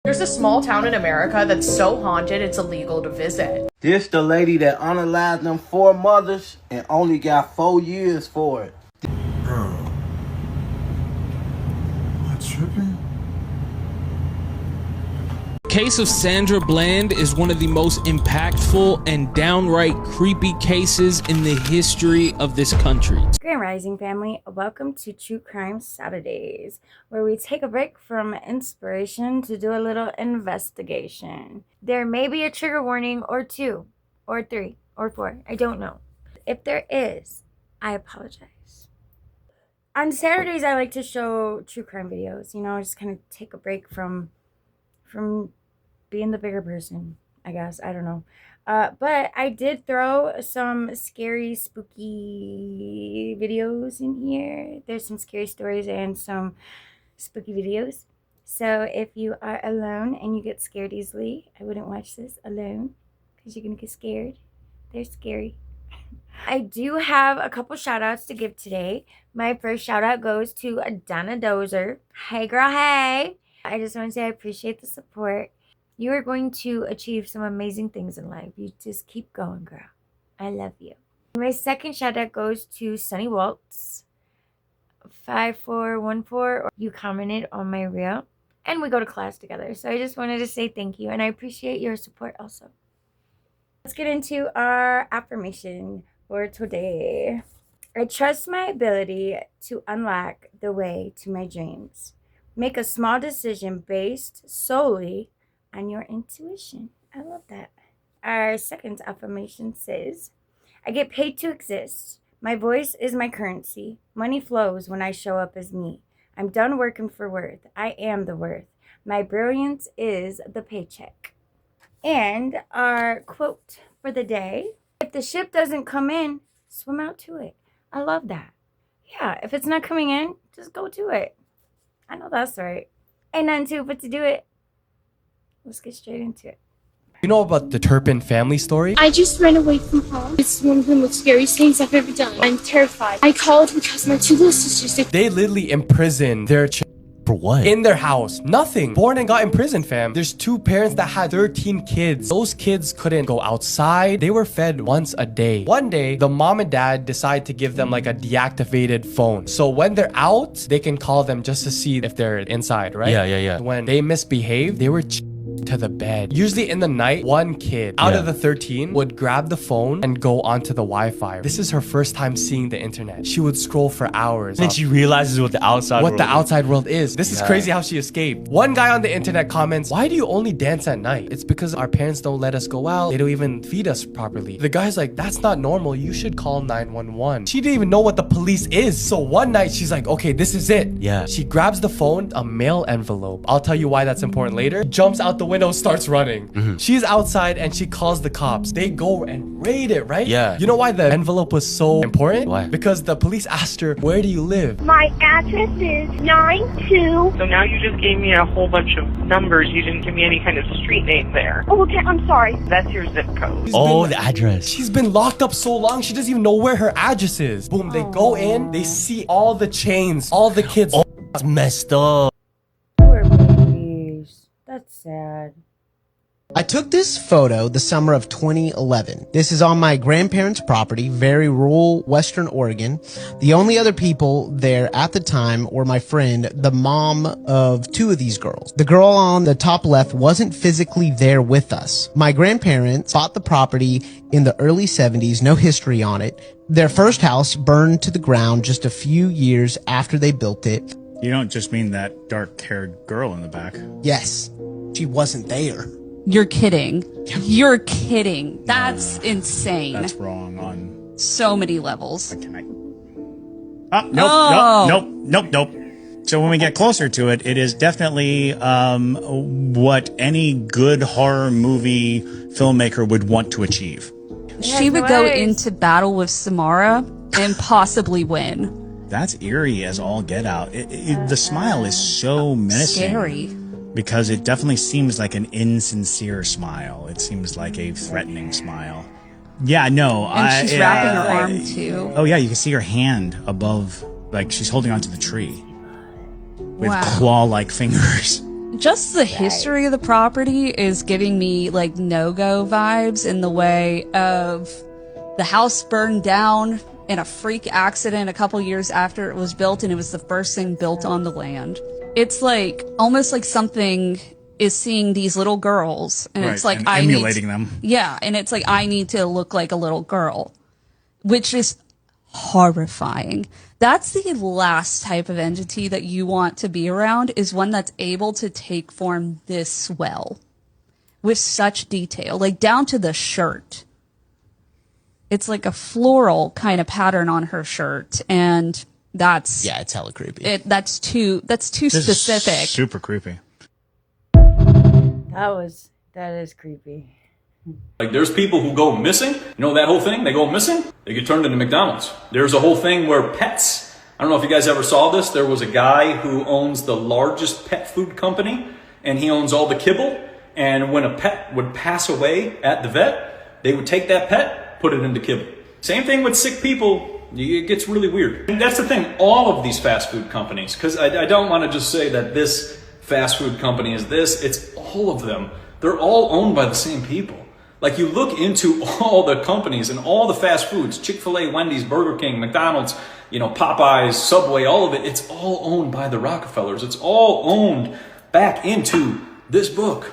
There's a small town in America that's so haunted it's illegal to visit. This the lady that unalived them 4 mothers and only got 4 years for it. Bro. Am I tripping? Case of Sandra Bland is one of the most impactful and downright creepy cases in the history of this country. Grand Rising family, welcome to True Crime Saturdays, where we take a break from inspiration to do a little investigation. There may be a trigger warning or 2 or 3 or 4, I don't know. If there is, I apologize. On Saturdays, I like to show true crime videos, just kind of take a break from being the bigger person, I guess. I don't know. But I did throw some scary, spooky videos in here. There's some scary stories and some spooky videos. So if you are alone and you get scared easily, I wouldn't watch this alone because you're going to get scared. They're scary. I do have a couple shout outs to give today. My first shout out goes to Donna Dozer. Hey girl, hey. I just want to say I appreciate the support. You are going to achieve some amazing things in life. You just keep going, girl. I love you. My second shout out goes to Sunny Waltz 5414. You commented on my reel and we go to class together. So I just wanted to say thank you and I appreciate your support also. Let's get into our affirmation for today. I trust my ability to unlock the way to my dreams. Make a small decision based solely on your intuition. I love that. Our second affirmation says, I get paid to exist. My voice is my currency. Money flows when I show up as me. I'm done working for worth. I am the worth. My brilliance is the paycheck. And our quote for the day, if the ship doesn't come in, swim out to it. I love that. Yeah, if it's not coming in, just go to it. I know that's right. Ain't nothing to it but to do it. Let's get straight into it. You know about the Turpin family story? I just ran away from home. It's one of the most scariest things I've ever done. I'm terrified. I called because my 2 little sisters... They literally imprisoned their For what? in their house. Nothing. Born and got imprisoned, fam. There's 2 parents that had 13 kids. Those kids couldn't go outside. They were fed once a day. One day, the mom and dad decide to give them like a deactivated phone. So when they're out, they can call them just to see if they're inside, right? Yeah. When they misbehaved, they were to the bed. Usually in the night, one kid out of the 13 would grab the phone and go onto the Wi-Fi. This is her first time seeing the internet. She would scroll for hours. And then she realizes what the outside world is. This is crazy how she escaped. One guy on the internet comments, why do you only dance at night? It's because our parents don't let us go out. They don't even feed us properly. The guy's like, that's not normal. You should call 911. She didn't even know what the police is. So one night she's like, okay, this is it. Yeah. She grabs the phone, a mail envelope. I'll tell you why that's important later. Jumps out the window, starts running. She's outside and she calls the cops. They go and raid it, right? Yeah. You know why the envelope was so important? Why? Because the police asked her, where do you live? My address is 92. So now you just gave me a whole bunch of numbers. You didn't give me any kind of street name there. Oh, okay, I'm sorry. That's your zip code. The address. She's been locked up so long, she doesn't even know where her address is. Boom, they go in, they see all the chains, all the kids. Oh, that's messed up. Poor babies. That's sad. I took this photo the summer of 2011. This is on my grandparents' property, very rural Western Oregon. The only other people there at the time were my friend, the mom of 2 of these girls. The girl on the top left wasn't physically there with us. My grandparents bought the property in the early 70s, no history on it. Their first house burned to the ground just a few years after they built it. You don't just mean that dark-haired girl in the back. Yes, she wasn't there. You're kidding. You're kidding. That's insane. That's wrong on so many levels. Nope. So when we get closer to it, it is definitely what any good horror movie filmmaker would want to achieve. She would go into battle with Samara and possibly win. That's eerie as all get out. The smile is so menacing. Scary. Because it definitely seems like an insincere smile. It seems like a threatening smile. Yeah, no. And she's wrapping her arm too. Oh yeah, you can see her hand above, like she's holding onto the tree with claw-like fingers. Just the history of the property is giving me like no-go vibes in the way of the house burned down in a freak accident a couple years after it was built, and it was the first thing built on the land. It's like almost like something is seeing these little girls, and it's like and emulating them. Yeah, and it's like I need to look like a little girl, which is horrifying. That's the last type of entity that you want to be around, is one that's able to take form this well, with such detail, like down to the shirt. It's like a floral kind of pattern on her shirt, and that's it's hella creepy. That's too specific. Is super creepy. That is creepy. Like, there's people who go missing. You know that whole thing? They go missing, they get turned into McDonald's. There's a whole thing where pets, I don't know if you guys ever saw this. There was a guy who owns the largest pet food company, and he owns all the kibble. And when a pet would pass away at the vet, they would take that pet, put it into kibble. Same thing with sick people. It gets really weird. And that's the thing, all of these fast food companies, because I don't want to just say that this fast food company is this, it's all of them. They're all owned by the same people. Like, you look into all the companies and all the fast foods, Chick-fil-A, Wendy's, Burger King, McDonald's, Popeyes, Subway, all of it, it's all owned by the Rockefellers. It's all owned back into this book.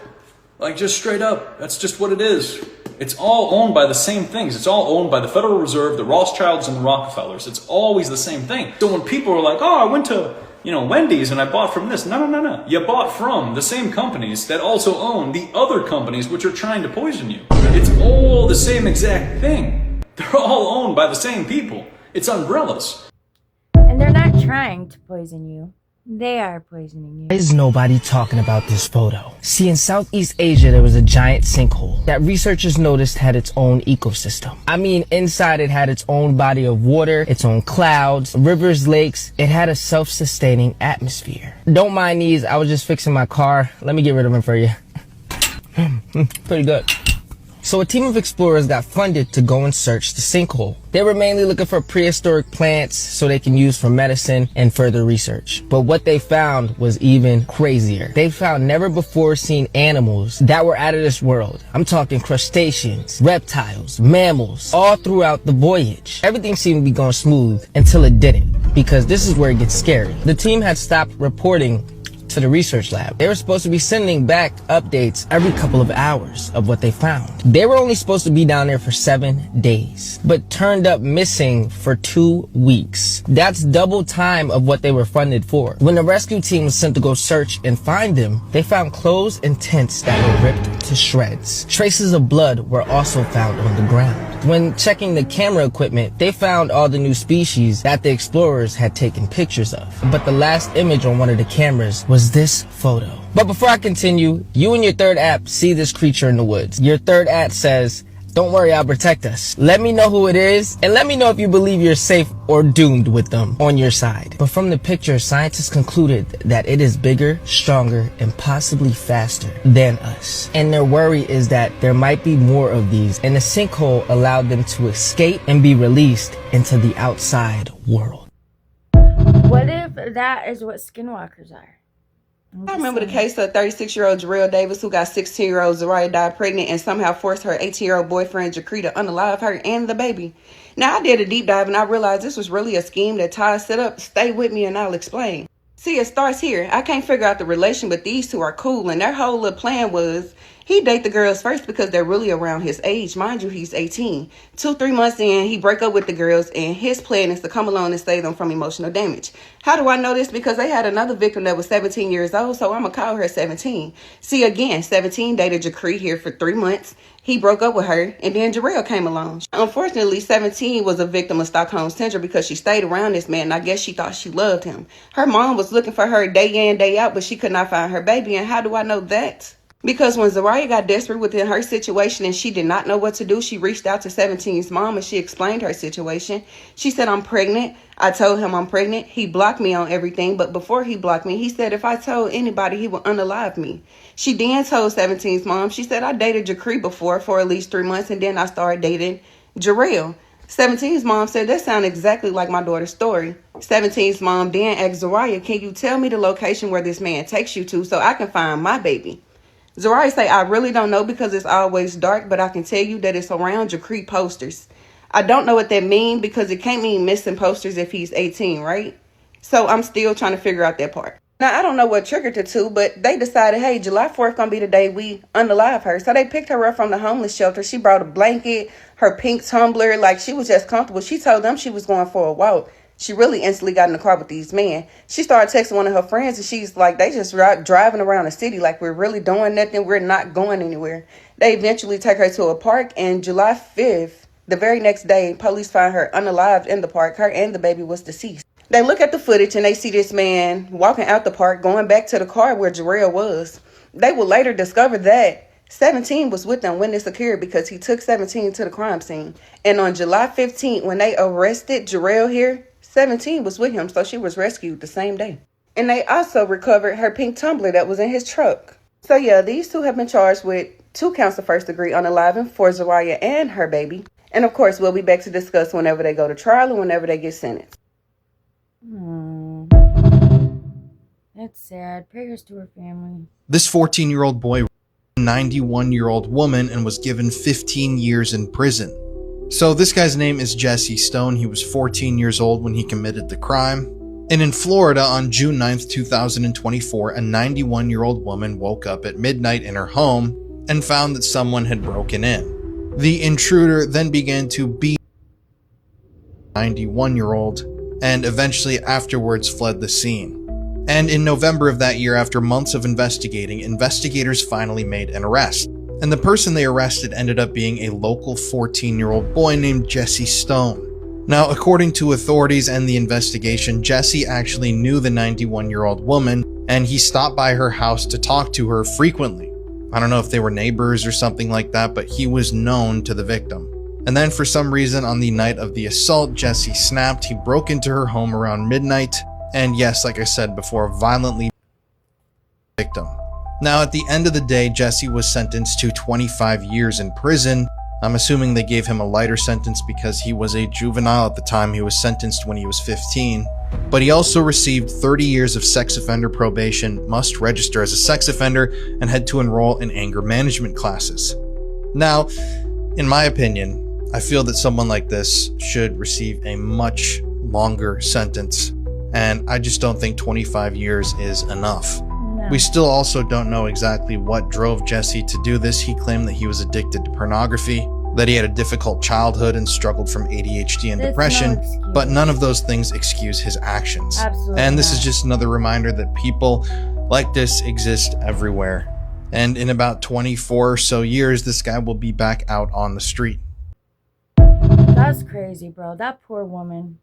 Like, just straight up, that's just what it is. It's all owned by the same things. It's all owned by the Federal Reserve, the Rothschilds, and the Rockefellers. It's always the same thing. So when people are like, oh, I went to Wendy's and I bought from this. No. You bought from the same companies that also own the other companies which are trying to poison you. It's all the same exact thing. They're all owned by the same people. It's umbrellas. And they're not trying to poison you. They are poisoning you. Why is nobody talking about this photo? See, in Southeast Asia, there was a giant sinkhole that researchers noticed had its own ecosystem. I mean, inside it had its own body of water, its own clouds, rivers, lakes. It had a self-sustaining atmosphere. Don't mind these, I was just fixing my car. Let me get rid of them for you. Pretty good. So a team of explorers got funded to go and search the sinkhole. They were mainly looking for prehistoric plants so they can use for medicine and further research. But what they found was even crazier. They found never before seen animals that were out of this world. I'm talking crustaceans, reptiles, mammals, all throughout the voyage. Everything seemed to be going smooth until it didn't, because this is where it gets scary. The team had stopped reporting to the research lab. They were supposed to be sending back updates every couple of hours of what they found. They were only supposed to be down there for 7 days, but turned up missing for 2 weeks. That's double time of what they were funded for. When the rescue team was sent to go search and find them, they found clothes and tents that were ripped to shreds. Traces of blood were also found on the ground. When checking the camera equipment, they found all the new species that the explorers had taken pictures of. But the last image on one of the cameras was this photo. But before I continue, you and your third app see this creature in the woods. Your third app says, "Don't worry, I'll protect us." Let me know who it is, and let me know if you believe you're safe or doomed with them on your side. But from the picture, scientists concluded that it is bigger, stronger, and possibly faster than us. And their worry is that there might be more of these, and the sinkhole allowed them to escape and be released into the outside world. What if that is what skinwalkers are? I remember the case of 36-year-old Jarrell Davis, who got 16-year-old Zariah died pregnant and somehow forced her 18-year-old boyfriend Jacree to unalive her and the baby. Now, I did a deep dive and I realized this was really a scheme that Ty set up. Stay with me and I'll explain. See, it starts here. I can't figure out the relation, but these two are cool, and their whole little plan was he date the girls first because they're really around his age. Mind you, he's 18. 2-3 months in, he break up with the girls, and his plan is to come along and save them from emotional damage. How do I know this? Because they had another victim that was 17 years old, so I'm going to call her 17. See, again, 17 dated Jacree here for 3 months. He broke up with her, and then Jarrell came along. Unfortunately, 17 was a victim of Stockholm Syndrome because she stayed around this man, and I guess she thought she loved him. Her mom was looking for her day in, day out, but she could not find her baby. And how do I know that? Because when Zariah got desperate within her situation and she did not know what to do, she reached out to 17's mom and she explained her situation. She said, "I'm pregnant." I told him I'm pregnant. He blocked me on everything, but before he blocked me, he said if I told anybody, he would unalive me. She then told 17's mom, she said, "I dated Jacree before for at least 3 months, and then I started dating Jarrell." 17's mom said, that sounds exactly like my daughter's story. 17's mom then asked Zariah, can you tell me the location where this man takes you to so I can find my baby? Zariah say, I really don't know because it's always dark, but I can tell you that it's around Jacrete posters. I don't know what that means because it can't mean missing posters if he's 18, right? So I'm still trying to figure out that part. Now, I don't know what triggered the two, but they decided, hey, July 4th gonna be the day we unalive her. So they picked her up from the homeless shelter. She brought a blanket, her pink tumbler, like she was just comfortable. She told them she was going for a walk. She really instantly got in the car with these men. She started texting one of her friends, and she's like, they just driving around the city like we're really doing nothing. We're not going anywhere. They eventually take her to a park, and July 5th, the very next day, police find her unalived in the park. Her and the baby was deceased. They look at the footage and they see this man walking out the park, going back to the car where Jarrell was. They will later discover that 17 was with them when this occurred because he took 17 to the crime scene. And on July 15th, when they arrested Jarrell here, 17 was with him, so she was rescued the same day. And they also recovered her pink tumbler that was in his truck. So yeah, these two have been charged with 2 counts of first degree unaliving for Zariah and her baby. And of course, we'll be back to discuss whenever they go to trial and whenever they get sentenced. That's sad. Prayers to her family. This 14-year-old boy raped a 91-year-old woman and was given 15 years in prison. So this guy's name is Jesse Stone. He was 14 years old when he committed the crime. And in Florida on June 9th, 2024, a 91-year-old woman woke up at midnight in her home and found that someone had broken in. The intruder then began to beat the 91-year-old and eventually afterwards fled the scene. And in November of that year, after months of investigating, investigators finally made an arrest. And the person they arrested ended up being a local 14-year-old boy named Jesse Stone. Now, according to authorities and the investigation, Jesse actually knew the 91-year-old woman, and he stopped by her house to talk to her frequently. I don't know if they were neighbors or something like that, but he was known to the victim. And then for some reason on the night of the assault, Jesse snapped. He broke into her home around midnight, and yes, like I said before, violently the victim. Now, at the end of the day, Jesse was sentenced to 25 years in prison. I'm assuming they gave him a lighter sentence because he was a juvenile at the time. He was sentenced when he was 15. But he also received 30 years of sex offender probation, must register as a sex offender, and had to enroll in anger management classes. Now, in my opinion, I feel that someone like this should receive a much longer sentence, and I just don't think 25 years is enough. No. We still also don't know exactly what drove Jesse to do this. He claimed that he was addicted to pornography, that he had a difficult childhood and struggled from ADHD and depression, but none of those things excuse his actions. Absolutely and this not. is just another reminder that people like this exist everywhere. And in about 24 or so years, this guy will be back out on the street. That's crazy, bro. That poor woman.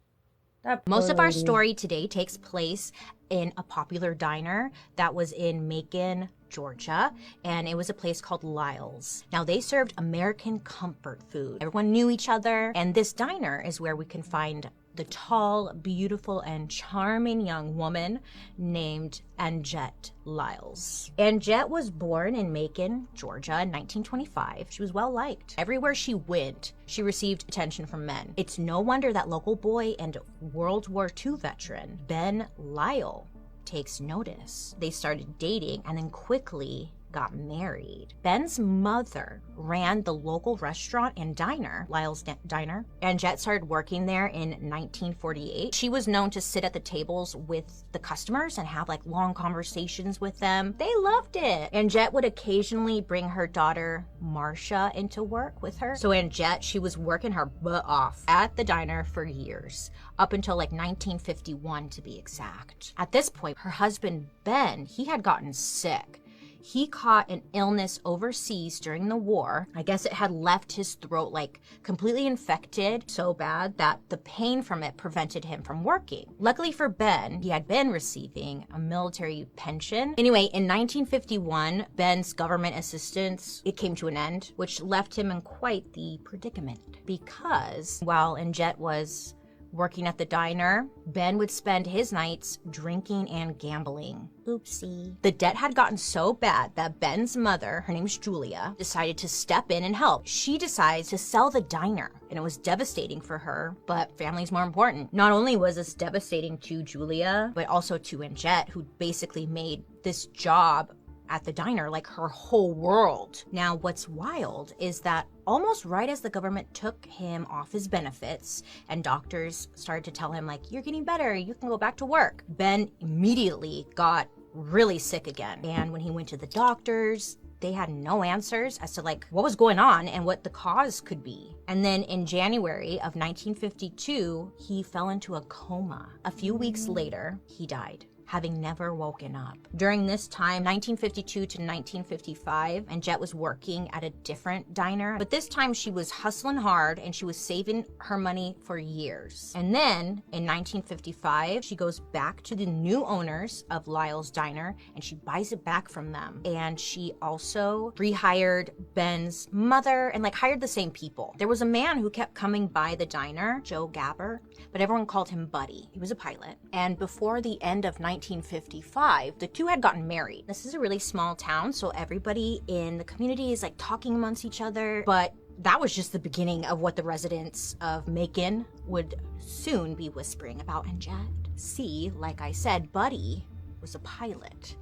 That poor Most of our lady. story today takes place in a popular diner that was in Macon, Georgia, and it was a place called Lyle's. Now, they served American comfort food. Everyone knew each other, and this diner is where we can find the tall, beautiful, and charming young woman named Anjette Lyles. Anjette was born in Macon, Georgia in 1925. She was well liked. Everywhere she went, she received attention from men. It's no wonder that local boy and World War II veteran Ben Lyle takes notice. They started dating and then quickly got married. Ben's mother ran the local restaurant and diner, Lyle's Diner, and Jet started working there in 1948. She was known to sit at the tables with the customers and have like long conversations with them. They loved it. And Jet would occasionally bring her daughter Marcia into work with her. So Jet, she was working her butt off at the diner for years, up until like 1951 to be exact. At this point, her husband Ben, he had gotten sick. He caught an illness overseas during the war. I guess it had left his throat like completely infected so bad that the pain from it prevented him from working. Luckily for Ben, he had been receiving a military pension. Anyway, in 1951, Ben's government assistance, it came to an end, which left him in quite the predicament because while Anjette was working at the diner, Ben would spend his nights drinking and gambling. Oopsie. The debt had gotten so bad that Ben's mother, her name's Julia, decided to step in and help. She decides to sell the diner, and it was devastating for her, but family's more important. Not only was this devastating to Julia, but also to Anjette, who basically made this job at the diner like her whole world. Now, what's wild is that almost right as the government took him off his benefits and doctors started to tell him, like, you're getting better, you can go back to work, Ben immediately got really sick again. And when he went to the doctors, they had no answers as to like what was going on and what the cause could be. And then in January of 1952, he fell into a coma. A few weeks later, he died, having never woken up. During this time, 1952 to 1955, Anjette was working at a different diner, but this time she was hustling hard and she was saving her money for years. And then in 1955, she goes back to the new owners of Lyle's Diner and she buys it back from them. And she also rehired Ben's mother and like hired the same people. There was a man who kept coming by the diner, Joe Gabber, but everyone called him Buddy. He was a pilot. And before the end of 1955, the two had gotten married. This is a really small town, so everybody in the community is like talking amongst each other, but that was just the beginning of what the residents of Macon would soon be whispering about Anjette. See, like I said, Buddy was a pilot,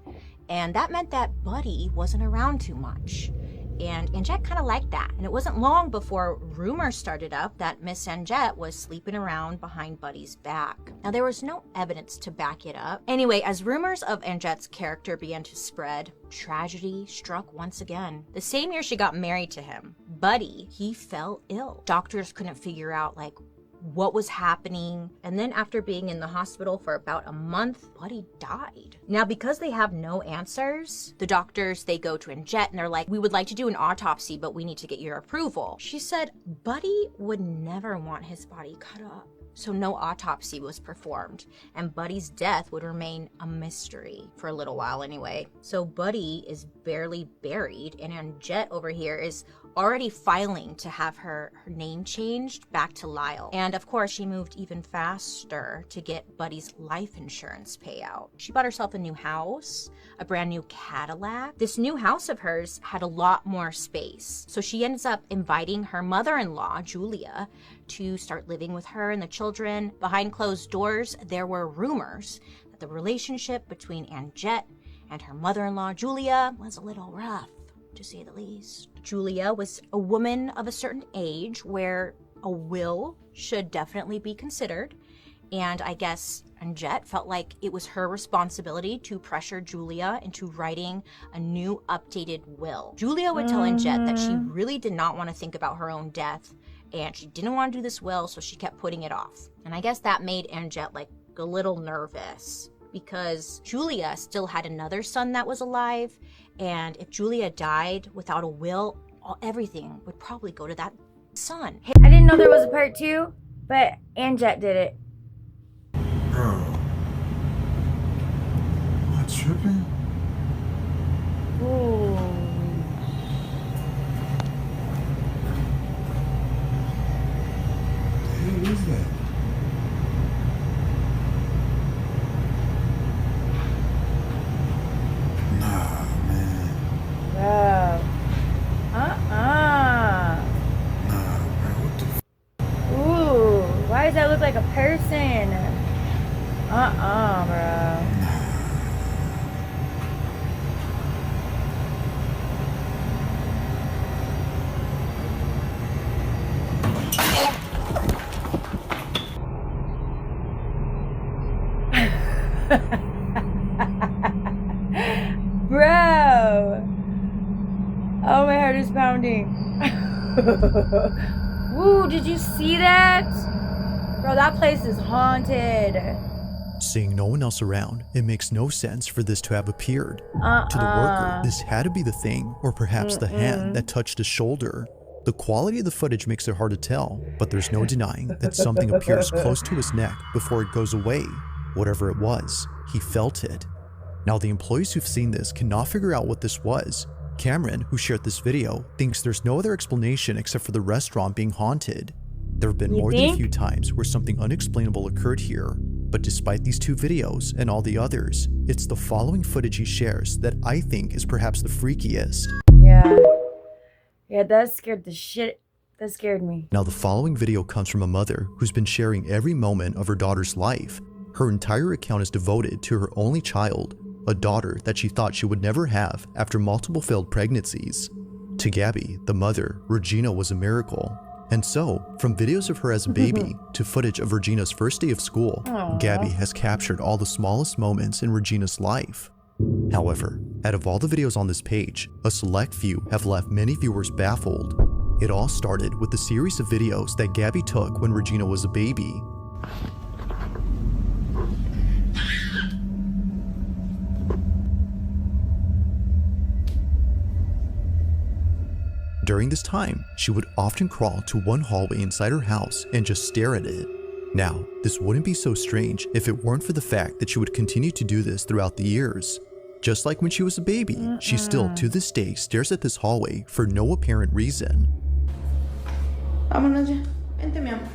and that meant that Buddy wasn't around too much. And Anjette kind of liked that. And it wasn't long before rumors started up that Miss Anjette was sleeping around behind Buddy's back. Now, there was no evidence to back it up. Anyway, as rumors of Anjette's character began to spread, tragedy struck once again. The same year she got married to him, Buddy, he fell ill. Doctors couldn't figure out, like, what was happening. And then after being in the hospital for about a month, Buddy died. Now, because they have no answers, the doctors, they go to Anjette and they're like, we would like to do an autopsy, but we need to get your approval. She said Buddy would never want his body cut up. So no autopsy was performed, and Buddy's death would remain a mystery for a little while anyway. So Buddy is barely buried, and Anjette over here is already filing to have her name changed back to Lyle. And of course, she moved even faster to get Buddy's life insurance payout. She bought herself a new house, a brand new Cadillac. This new house of hers had a lot more space. So she ends up inviting her mother-in-law, Julia, to start living with her and the children. Behind closed doors, there were rumors that the relationship between Anjette and her mother-in-law, Julia, was a little rough, to say the least. Julia was a woman of a certain age where a will should definitely be considered. And I guess Anjette felt like it was her responsibility to pressure Julia into writing a new updated will. Julia would tell Anjette that she really did not want to think about her own death and she didn't want to do this will, so she kept putting it off. And I guess that made Anjette like a little nervous because Julia still had another son that was alive, and if Julia died without a will, everything would probably go to that son. I didn't know there was a part 2, but Anjette did it. Bro. Am I tripping? Ooh. What is that? Nah, man. Bro. Nah, bro, what the f? Ooh. Why does that look like a person? Bro. Bro. Oh, my heart is pounding. Woo, did you see that? Bro, that place is haunted. Seeing no one else around, it makes no sense for this to have appeared. To the worker, this had to be the thing, or perhaps the hand that touched his shoulder. The quality of the footage makes it hard to tell, but there's no denying that something appears close to his neck before it goes away. Whatever it was, he felt it. Now, the employees who've seen this cannot figure out what this was. Cameron, who shared this video, thinks there's no other explanation except for the restaurant being haunted. There have been more than a few times where something unexplainable occurred here, but despite these two videos and all the others, it's the following footage he shares that I think is perhaps the freakiest. Yeah, that scared the shit. That scared me. Now, the following video comes from a mother who's been sharing every moment of her daughter's life. Her entire account is devoted to her only child, a daughter that she thought she would never have after multiple failed pregnancies. To Gabby, the mother, Regina was a miracle. And so, from videos of her as a baby to footage of Regina's first day of school, Gabby has captured all the smallest moments in Regina's life. However, out of all the videos on this page, a select few have left many viewers baffled. It all started with a series of videos that Gabby took when Regina was a baby. During this time, she would often crawl to one hallway inside her house and just stare at it. Now, this wouldn't be so strange if it weren't for the fact that she would continue to do this throughout the years. Just like when she was a baby, she still to this day stares at this hallway for no apparent reason. Vámonos ya. Vente, mi amor.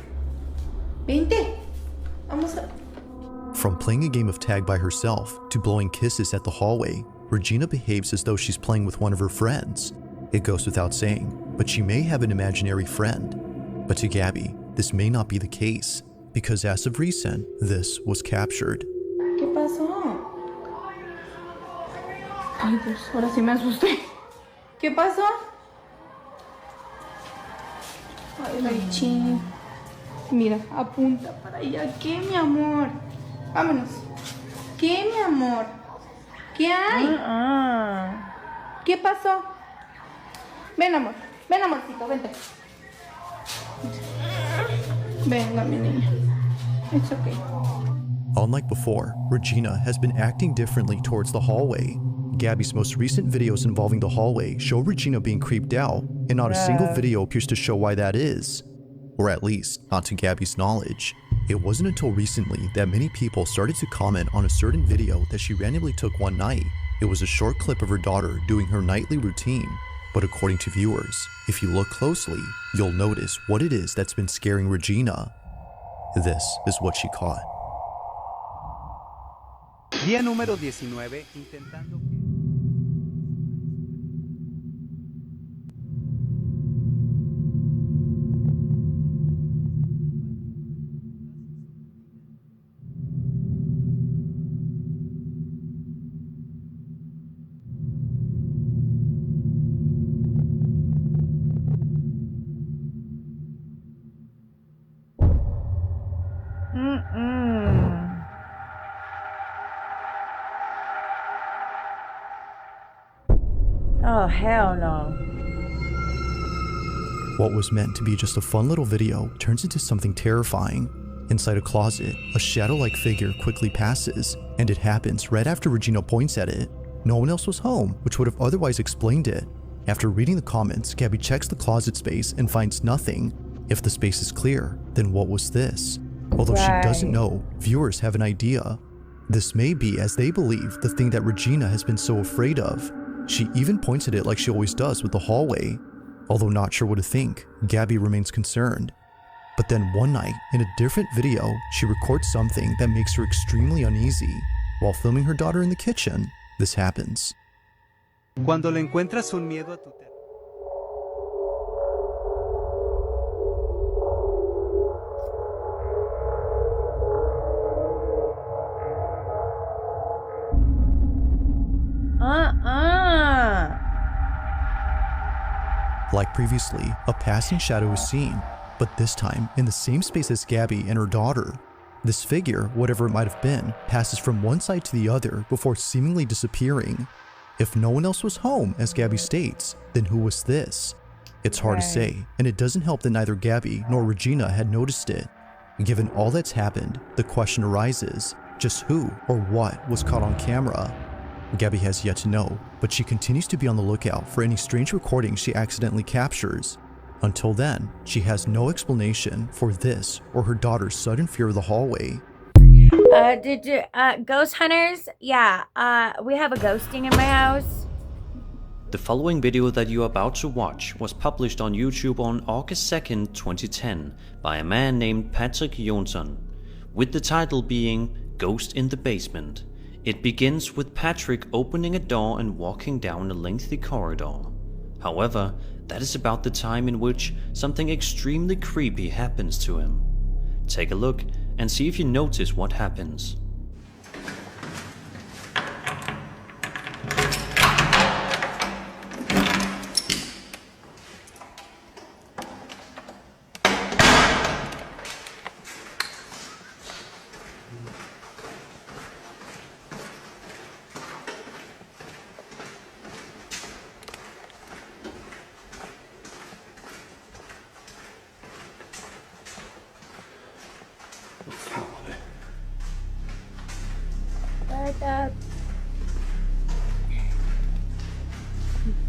Vente. Vamos a... From playing a game of tag by herself to blowing kisses at the hallway, Regina behaves as though she's playing with one of her friends. It goes without saying, but she may have an imaginary friend. But to Gabby, this may not be the case, because as of recent, this was captured. ¿Qué pasó? Ay, pues, ahora sí me asusté. ¿Qué pasó? Ay, Raichi. Mira, apunta para allá. ¿Qué, mi amor? Vámonos. ¿Qué, mi amor? ¿Qué hay? ¿Qué pasó? Ven, amor. Ven, amorcito, vente. Venga, mi niña. It's okay. Unlike before, Regina has been acting differently towards the hallway. Gabby's most recent videos involving the hallway show Regina being creeped out, and not a single video appears to show why that is. Or at least, not to Gabby's knowledge. It wasn't until recently that many people started to comment on a certain video that she randomly took one night. It was a short clip of her daughter doing her nightly routine. But according to viewers, if you look closely, you'll notice what it is that's been scaring Regina. This is what she caught. Día número 19, intentando... Oh, hell no. What was meant to be just a fun little video turns into something terrifying. Inside a closet, a shadow-like figure quickly passes, and it happens right after Regina points at it. No one else was home, which would have otherwise explained it. After reading the comments, Gabby checks the closet space and finds nothing. If the space is clear, then what was this? Although she doesn't know, viewers have an idea. This may be, as they believe, the thing that Regina has been so afraid of. She even points at it like she always does with the hallway. Although not sure what to think, Gabby remains concerned. But then one night, in a different video, she records something that makes her extremely uneasy. While filming her daughter in the kitchen, this happens. Cuando le encuentras un miedo a tu Like previously, a passing shadow is seen, but this time in the same space as Gabby and her daughter. This figure, whatever it might have been, passes from one side to the other before seemingly disappearing. If no one else was home, as Gabby states, then who was this? It's hard to say, and it doesn't help that neither Gabby nor Regina had noticed it. Given all that's happened, the question arises, just who or what was caught on camera? Gabby has yet to know, but she continues to be on the lookout for any strange recordings she accidentally captures. Until then, she has no explanation for this or her daughter's sudden fear of the hallway. Did you, ghost hunters? Yeah, we have a ghosting in my house. The following video that you are about to watch was published on YouTube on August 2nd, 2010 by a man named Patrick Jonsson, with the title being Ghost in the Basement. It begins with Patrick opening a door and walking down a lengthy corridor. However, that is about the time in which something extremely creepy happens to him. Take a look and see if you notice what happens. What's up?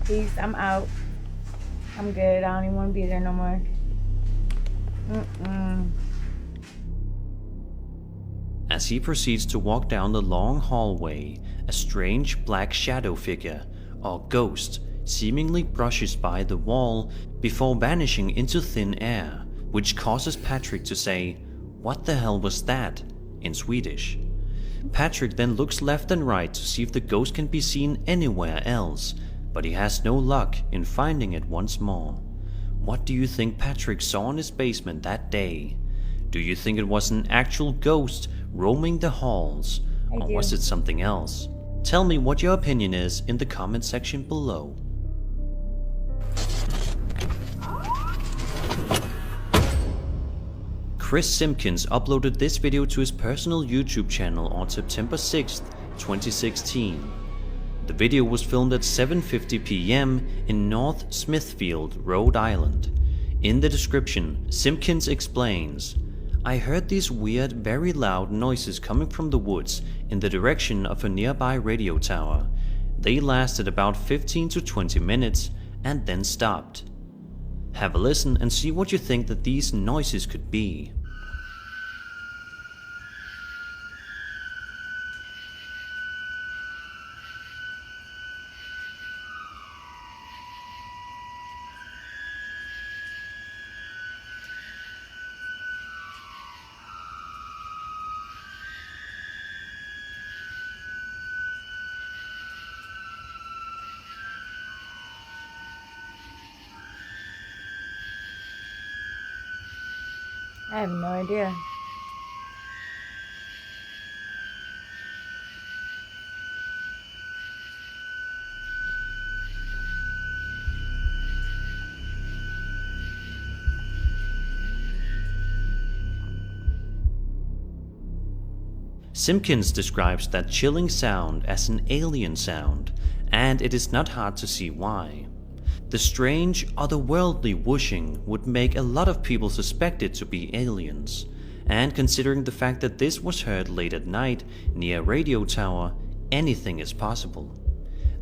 Peace, I'm out. I'm good. I don't even want to be there no more. As he proceeds to walk down the long hallway, a strange black shadow figure, or ghost, seemingly brushes by the wall before vanishing into thin air, which causes Patrick to say, "What the hell was that?" in Swedish. Patrick then looks left and right to see if the ghost can be seen anywhere else, but he has no luck in finding it once more. What do you think Patrick saw in his basement that day? Do you think it was an actual ghost roaming the halls, or was it something else? Tell me what your opinion is in the comment section below. Chris Simpkins uploaded this video to his personal YouTube channel on September 6th, 2016. The video was filmed at 7:50 p.m. in North Smithfield, Rhode Island. In the description, Simpkins explains, "I heard these weird, very loud noises coming from the woods in the direction of a nearby radio tower. They lasted about 15 to 20 minutes and then stopped. Have a listen and see what you think that these noises could be." I have no idea. Simpkins describes that chilling sound as an alien sound, and it is not hard to see why. The strange, otherworldly whooshing would make a lot of people suspect it to be aliens, and considering the fact that this was heard late at night near a radio tower, anything is possible.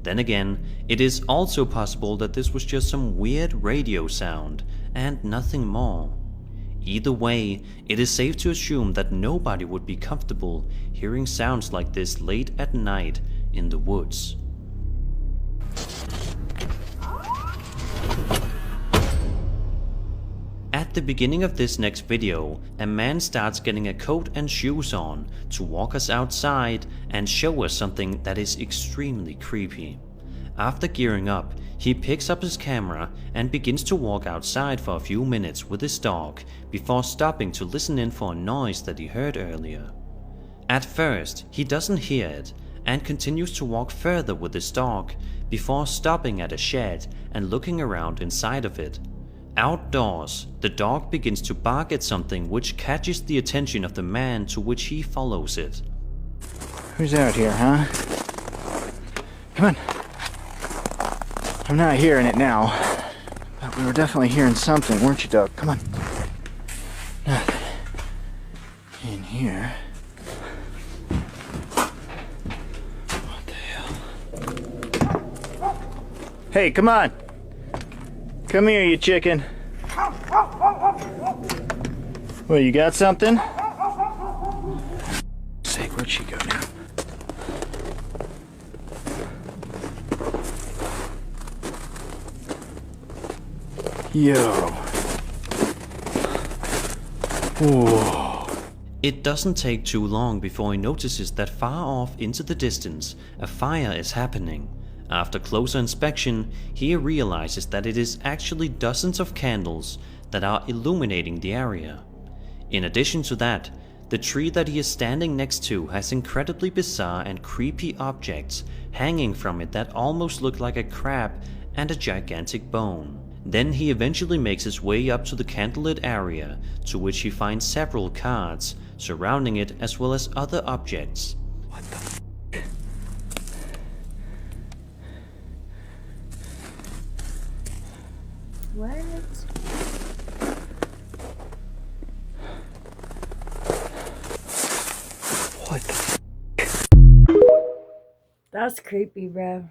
Then again, it is also possible that this was just some weird radio sound and nothing more. Either way, it is safe to assume that nobody would be comfortable hearing sounds like this late at night in the woods. At the beginning of this next video, a man starts getting a coat and shoes on to walk us outside and show us something that is extremely creepy. After gearing up, he picks up his camera and begins to walk outside for a few minutes with his dog before stopping to listen in for a noise that he heard earlier. At first, he doesn't hear it and continues to walk further with his dog before stopping at a shed and looking around inside of it. Outdoors, the dog begins to bark at something which catches the attention of the man, to which he follows it. Who's out here, huh? Come on. I'm not hearing it now, but we were definitely hearing something, weren't you, Doug? Come on. Nothing in here. What the hell? Hey, come on. Come here, you chicken. Well, you got something? Sake, where'd she go now? Yo. Whoa. It doesn't take too long before he notices that far off into the distance, a fire is happening. After closer inspection, he realizes that it is actually dozens of candles that are illuminating the area. In addition to that, the tree that he is standing next to has incredibly bizarre and creepy objects hanging from it that almost look like a crab and a gigantic bone. Then he eventually makes his way up to the candlelit area, to which he finds several cards surrounding it as well as other objects. What the f? What? What the f? That's creepy, bro.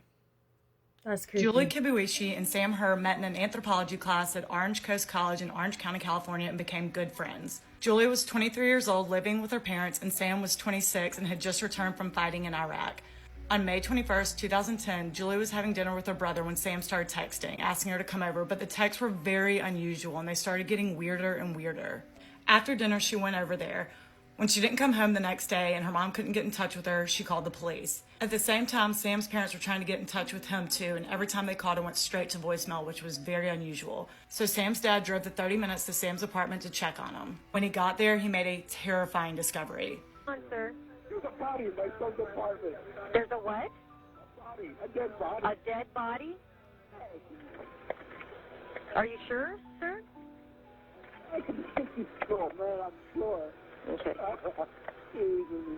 That's creepy. Julie Kibuishi and Sam Herr met in an anthropology class at Orange Coast College in Orange County, California, and became good friends. Julie was 23 years old, living with her parents, and Sam was 26 and had just returned from fighting in Iraq. On May 21st, 2010, Julie was having dinner with her brother when Sam started texting, asking her to come over, but the texts were very unusual and they started getting weirder and weirder. After dinner, she went over there. When she didn't come home the next day and her mom couldn't get in touch with her, she called the police. At the same time, Sam's parents were trying to get in touch with him too, and every time they called, it went straight to voicemail, which was very unusual. So Sam's dad drove the 30 minutes to Sam's apartment to check on him. When he got there, he made a terrifying discovery. Come on, sir. There's a body in my son's apartment. There's a what? A body. A dead body. A dead body? Are you sure, sir? I can think he's sure, man. I'm sure. Okay.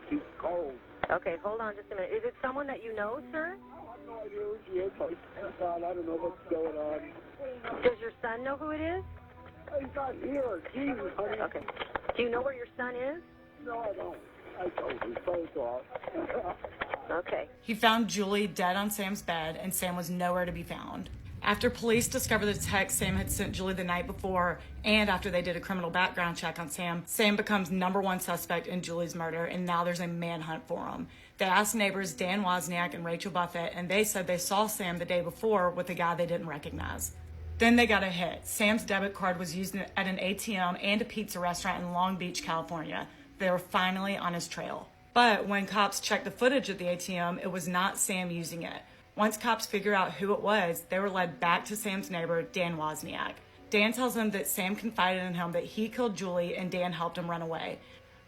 He's cold. Okay, hold on just a minute. Is it someone that you know, sir? I have no idea who she is. I don't know what's going on. Does your son know who it is? He's not here. Jesus, honey. Okay. Do you know where your son is? No, I don't. I told his phone's off. Okay. He found Julie dead on Sam's bed, and Sam was nowhere to be found. After police discovered the text Sam had sent Julie the night before, and after they did a criminal background check on Sam, Sam becomes #1 suspect in Julie's murder, and now there's a manhunt for him. They asked neighbors Dan Wozniak and Rachel Buffett, and they said they saw Sam the day before with a guy they didn't recognize. Then they got a hit. Sam's debit card was used at an ATM and a pizza restaurant in Long Beach, California. They were finally on his trail. But when cops checked the footage at the ATM, it was not Sam using it. Once cops figured out who it was, they were led back to Sam's neighbor, Dan Wozniak. Dan tells them that Sam confided in him that he killed Julie and Dan helped him run away.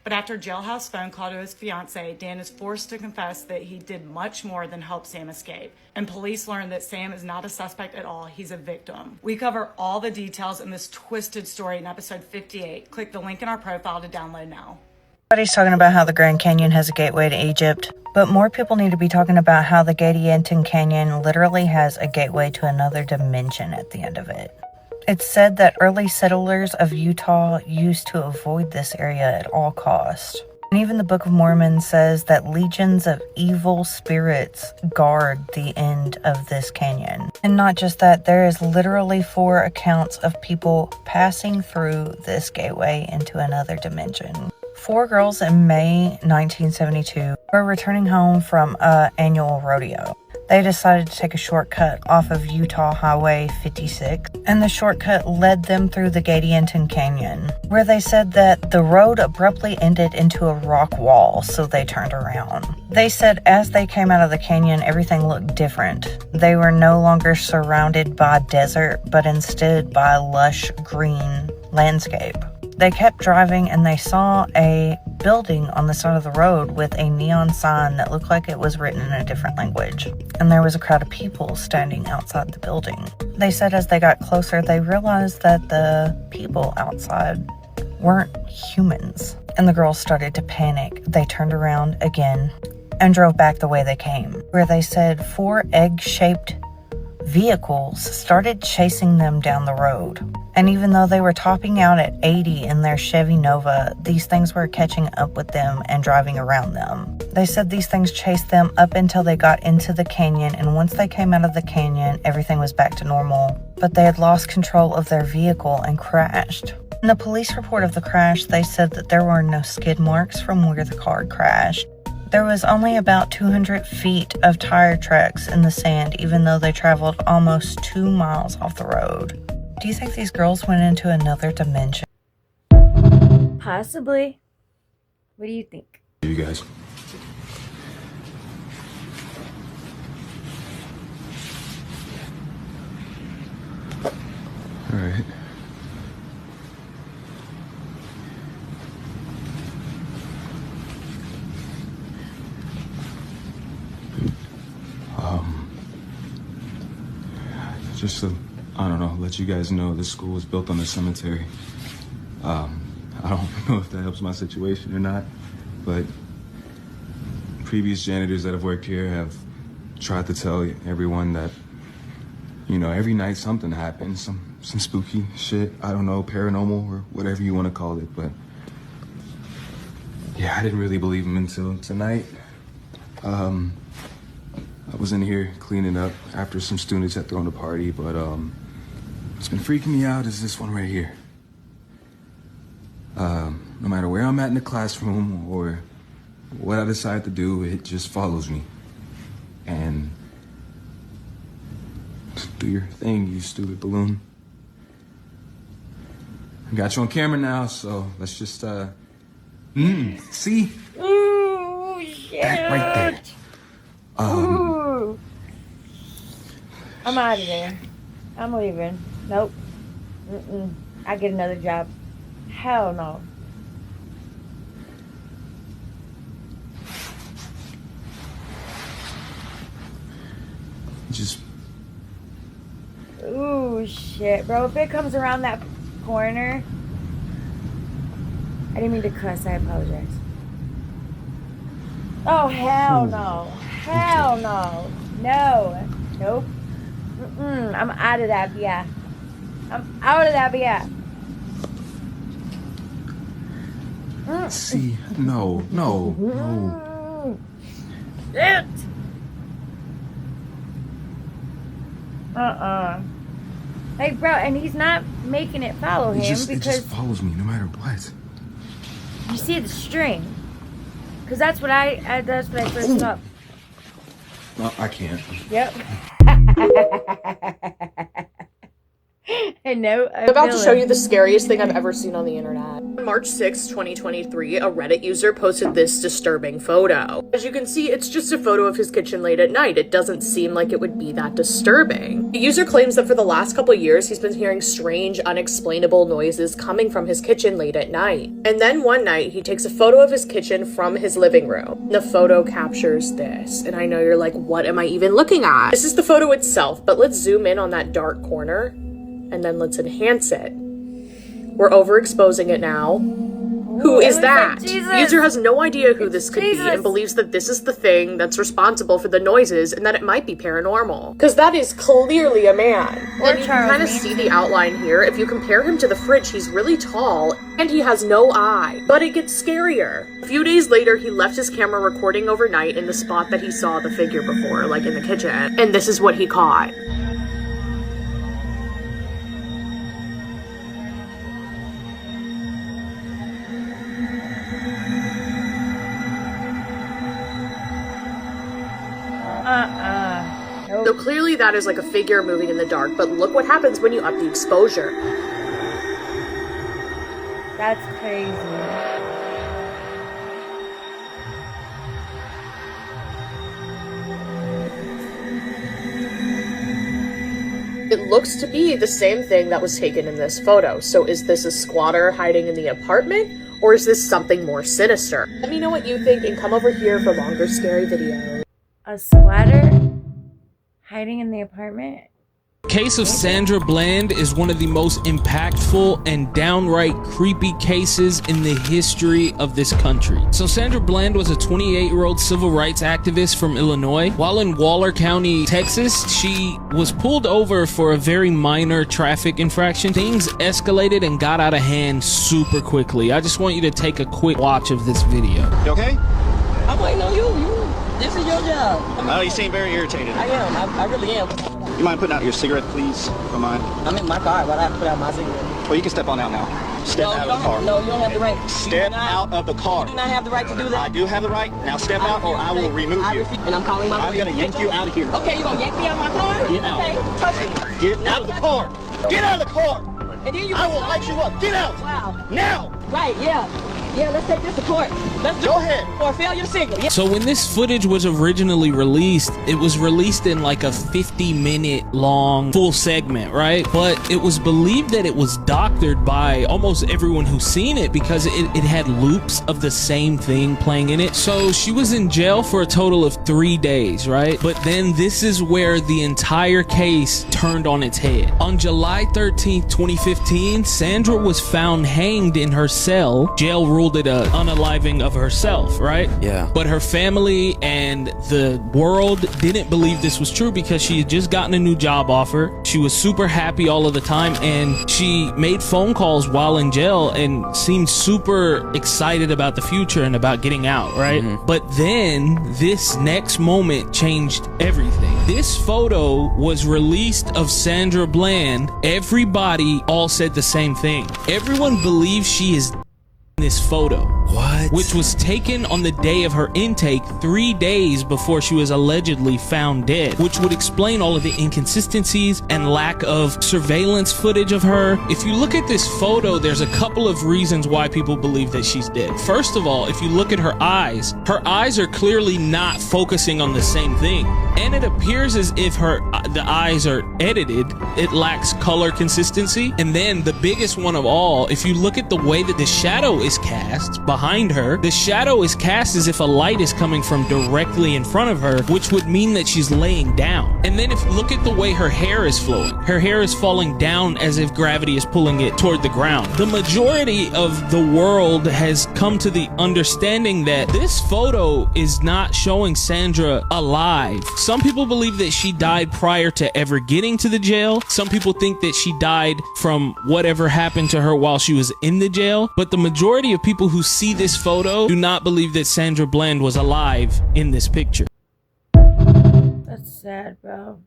But after a jailhouse phone call to his fiancée, Dan is forced to confess that he did much more than help Sam escape. And police learn that Sam is not a suspect at all, he's a victim. We cover all the details in this twisted story in episode 58. Click the link in our profile to download now. Everybody's talking about how the Grand Canyon has a gateway to Egypt, but more people need to be talking about how the Gadianton Canyon literally has a gateway to another dimension at the end of it. It's said that early settlers of Utah used to avoid this area at all costs. And even the Book of Mormon says that legions of evil spirits guard the end of this canyon. And not just that, there is literally 4 accounts of people passing through this gateway into another dimension. 4 girls in May 1972 were returning home from an annual rodeo. They decided to take a shortcut off of Utah Highway 56, and the shortcut led them through the Gadianton Canyon, where they said that the road abruptly ended into a rock wall, so they turned around. They said as they came out of the canyon, everything looked different. They were no longer surrounded by desert, but instead by lush green landscape. They kept driving and they saw a building on the side of the road with a neon sign that looked like it was written in a different language. And there was a crowd of people standing outside the building. They said as they got closer, they realized that the people outside weren't humans. And the girls started to panic. They turned around again and drove back the way they came, where they said 4 egg-shaped vehicles started chasing them down the road. And even though they were topping out at 80 in their Chevy Nova, these things were catching up with them and driving around them. They said these things chased them up until they got into the canyon, and once they came out of the canyon, everything was back to normal. But they had lost control of their vehicle and crashed. In the police report of the crash, they said that there were no skid marks from where the car crashed. There was only about 200 feet of tire tracks in the sand, even though they traveled almost 2 miles off the road. Do you think these girls went into another dimension? Possibly. What do you think? You guys. All right. Just to, I don't know, let you guys know this school was built on a cemetery. I don't know if that helps my situation or not, but previous janitors that have worked here have tried to tell everyone that, you know, every night something happens, some spooky shit, I don't know, paranormal or whatever you want to call it, but yeah, I didn't really believe them until tonight. I was in here cleaning up after some students had thrown a party, but what's been freaking me out is this one right here. No matter where I'm at in the classroom or what I decide to do, it just follows me. And do your thing, you stupid balloon. I got you on camera now, so let's just, see? Ooh, shit. That right there. Ooh. I'm out of there. I'm leaving. Nope. I get another job. Hell no. Just. Ooh, shit, bro. If it comes around that corner. I didn't mean to cuss. I apologize. Oh, hell no. Hell no. No. Nope. I'm out of that, yeah. I'm out of that, yeah. See, no. Shit. Hey, bro, and he's not making it follow him It because just follows me no matter what. you see the string. Because that's what I first saw. No, I can't. Yep. I know. I'm about to show you the scariest thing I've ever seen on the internet. On March 6, 2023, a Reddit user posted this disturbing photo. As you can see, it's just a photo of his kitchen late at night. It doesn't seem like it would be that disturbing. The user claims that for the last couple years, he's been hearing strange, unexplainable noises coming from his kitchen late at night. And then one night, he takes a photo of his kitchen from his living room. The photo captures this. And I know you're like, what am I even looking at? This is the photo itself, but let's zoom in on that dark corner. And then let's enhance it. We're overexposing it now. Who is that? The user has no idea who this could be and believes that this is the thing that's responsible for the noises and that it might be paranormal. Because that is clearly a man. And you can kind of see the outline here. If you compare him to the fridge, he's really tall and he has no eye. But it gets scarier. A few days later, he left his camera recording overnight in the spot that he saw the figure before, like in the kitchen. And this is what he caught. Nope. So clearly that is like a figure moving in the dark, but look what happens when you up the exposure. That's crazy. It looks to be the same thing that was taken in this photo. So is this a squatter hiding in the apartment? Or is this something more sinister? Let me know what you think and come over here for longer scary videos. A sweater hiding in the apartment? Case of Sandra Bland is one of the most impactful and downright creepy cases in the history of this country. So Sandra Bland was a 28-year-old civil rights activist from Illinois. While in Waller County, Texas, she was pulled over for a very minor traffic infraction. Things escalated and got out of hand super quickly. I just want you to take a quick watch of this video. You okay? I'm waiting on you. This is your job. Oh, you seem very irritated. I am. I really am. You mind putting out your cigarette, please? Don't mind. I'm in my car, but I have to put out my cigarette. Well, you can step on out now. Step out of the car. No, you don't have the right. Step out of the car. You do not have the right to do that. I do have the right. Now step out or I will remove you. And I'm calling my I'm going to yank you out of here. Okay, you going to yank me out of my car? Get out. Okay, touch it. Get out of the car. Get out of the car! And then you I will light you up. Get out! Wow. Now! Right, yeah. Yeah, let's take this to court. Let's Go ahead. For a failure signal. Yeah. So when this footage was originally released, it was released in like a 50-minute long full segment, right? But it was believed that it was doctored by almost everyone who's seen it because it had loops of the same thing playing in it. So she was in jail for a total of 3 days, right? But then this is where the entire case turned on its head. On July 13th, 2015, Sandra was found hanged in her cell. Jail ruled it a unaliving of herself, right? Yeah. But her family and the world didn't believe this was true because she had just gotten a new job offer. She was super happy all of the time, and she made phone calls while in jail and seemed super excited about the future and about getting out, right? But then this next moment changed everything. This photo was released of Sandra Bland. Everybody all said the same thing. Everyone believes she is this photo. What? Which was taken on the day of her intake 3 days before she was allegedly found dead, which would explain all of the inconsistencies and lack of surveillance footage of her. If you look at this photo, there's a couple of reasons why people believe that she's dead. First of all, if you look at her eyes are clearly not focusing on the same thing. And it appears as if the eyes are edited. It lacks color consistency. And then the biggest one of all, if you look at the way that the shadow is cast behind her, the shadow is cast as if a light is coming from directly in front of her, which would mean that she's laying down. And then if you look at the way her hair is flowing, her hair is falling down as if gravity is pulling it toward the ground. The majority of the world has come to the understanding that this photo is not showing Sandra alive. Some people believe that she died prior to ever getting to the jail. Some people think that she died from whatever happened to her while she was in the jail. But the majority of people who see this photo do not believe that Sandra Bland was alive in this picture. That's sad, bro.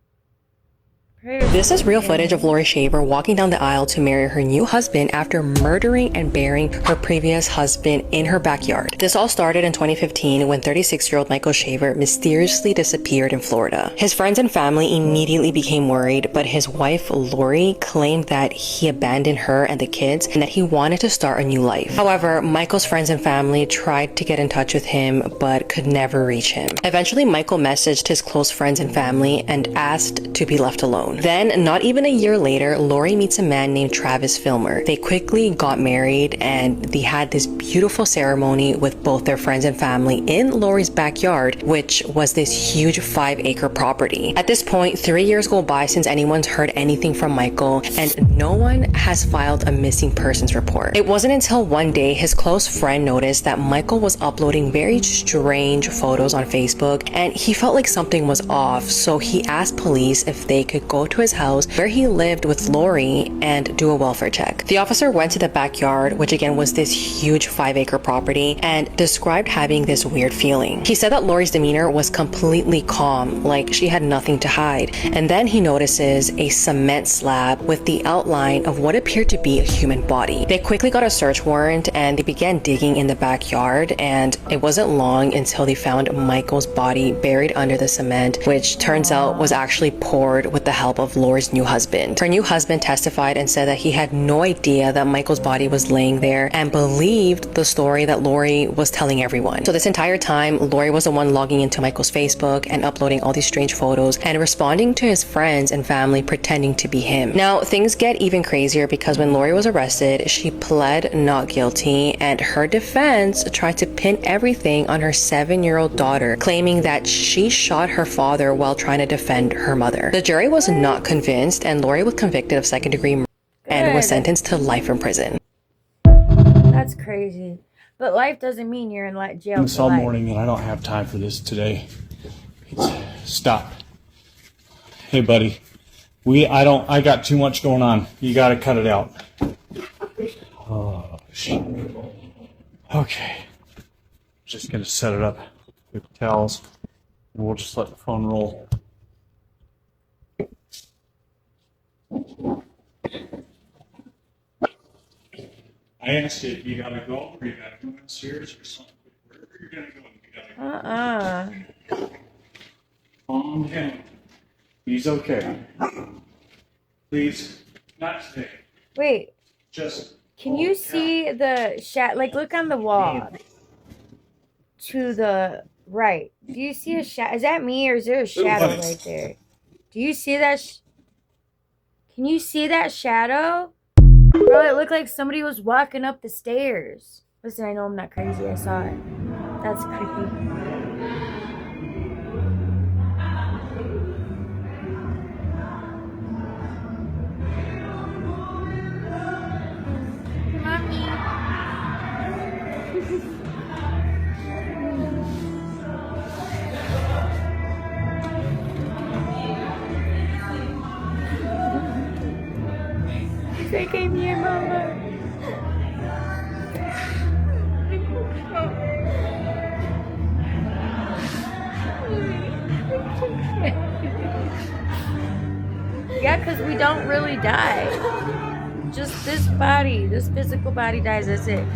This is real footage of Lori Shaver walking down the aisle to marry her new husband after murdering and burying her previous husband in her backyard. This all started in 2015 when 36-year-old Michael Shaver mysteriously disappeared in Florida. His friends and family immediately became worried, but his wife Lori claimed that he abandoned her and the kids and that he wanted to start a new life. However, Michael's friends and family tried to get in touch with him but could never reach him. Eventually, Michael messaged his close friends and family and asked to be left alone. Then, not even a year later, Lori meets a man named Travis Filmer. They quickly got married and they had this beautiful ceremony with both their friends and family in Lori's backyard, which was this huge 5-acre property. At this point, 3 years go by since anyone's heard anything from Michael, and no one has filed a missing persons report. It wasn't until one day his close friend noticed that Michael was uploading very strange photos on Facebook, and he felt like something was off, so he asked police if they could go to his house where he lived with Lori and do a welfare check. The officer went to the backyard, which again was this huge 5-acre property, and described having this weird feeling. He said that Lori's demeanor was completely calm, like she had nothing to hide. And then he notices a cement slab with the outline of what appeared to be a human body. They quickly got a search warrant and they began digging in the backyard, and it wasn't long until they found Michael's body buried under the cement, which turns out was actually poured with the help of Lori's new husband. Her new husband testified and said that he had no idea that Michael's body was laying there and believed the story that Lori was telling everyone. So this entire time, Lori was the one logging into Michael's Facebook and uploading all these strange photos and responding to his friends and family pretending to be him. Now, things get even crazier because when Lori was arrested, she pled not guilty, and her defense tried to pin everything on her 7-year-old daughter, claiming that she shot her father while trying to defend her mother. The jury was not convinced, and Lori was convicted of second-degree murder and was sentenced to life in prison. That's crazy. But life doesn't mean you're in jail It's for all life. morning and I don't have time for this today. Stop. Hey buddy. I got too much going on. You gotta cut it out. Oh shit. Okay. Just gonna set it up with towels and we'll just let the phone roll. I asked you, you gotta go or you gotta go downstairs or something. Wherever you're gonna go, you gotta go. Calm down. He's okay. Please. Not today. Wait. Just. Can you see the shadow? Like, look on the wall to the right. Do you see a shadow? Is that me or is there a shadow right there? Do you see that? Can you see that shadow? Bro, it looked like somebody was walking up the stairs. Listen, I know I'm not crazy. I saw it. That's creepy. They gave me a mama. Yeah, because we don't really die. Just this body, this physical body dies, that's it.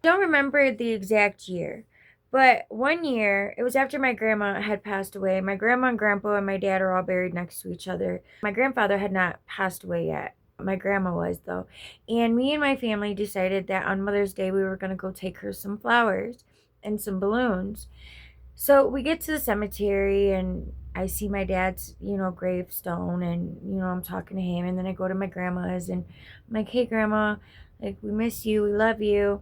Don't remember the exact year, but one year, it was after my grandma had passed away. My grandma and grandpa and my dad are all buried next to each other. My grandfather had not passed away yet. My grandma was, though. And me and my family decided that on Mother's Day, we were going to go take her some flowers and some balloons. So we get to the cemetery and I see my dad's, gravestone, and, I'm talking to him. And then I go to my grandma's and I'm like, hey, Grandma, like, we miss you. We love you.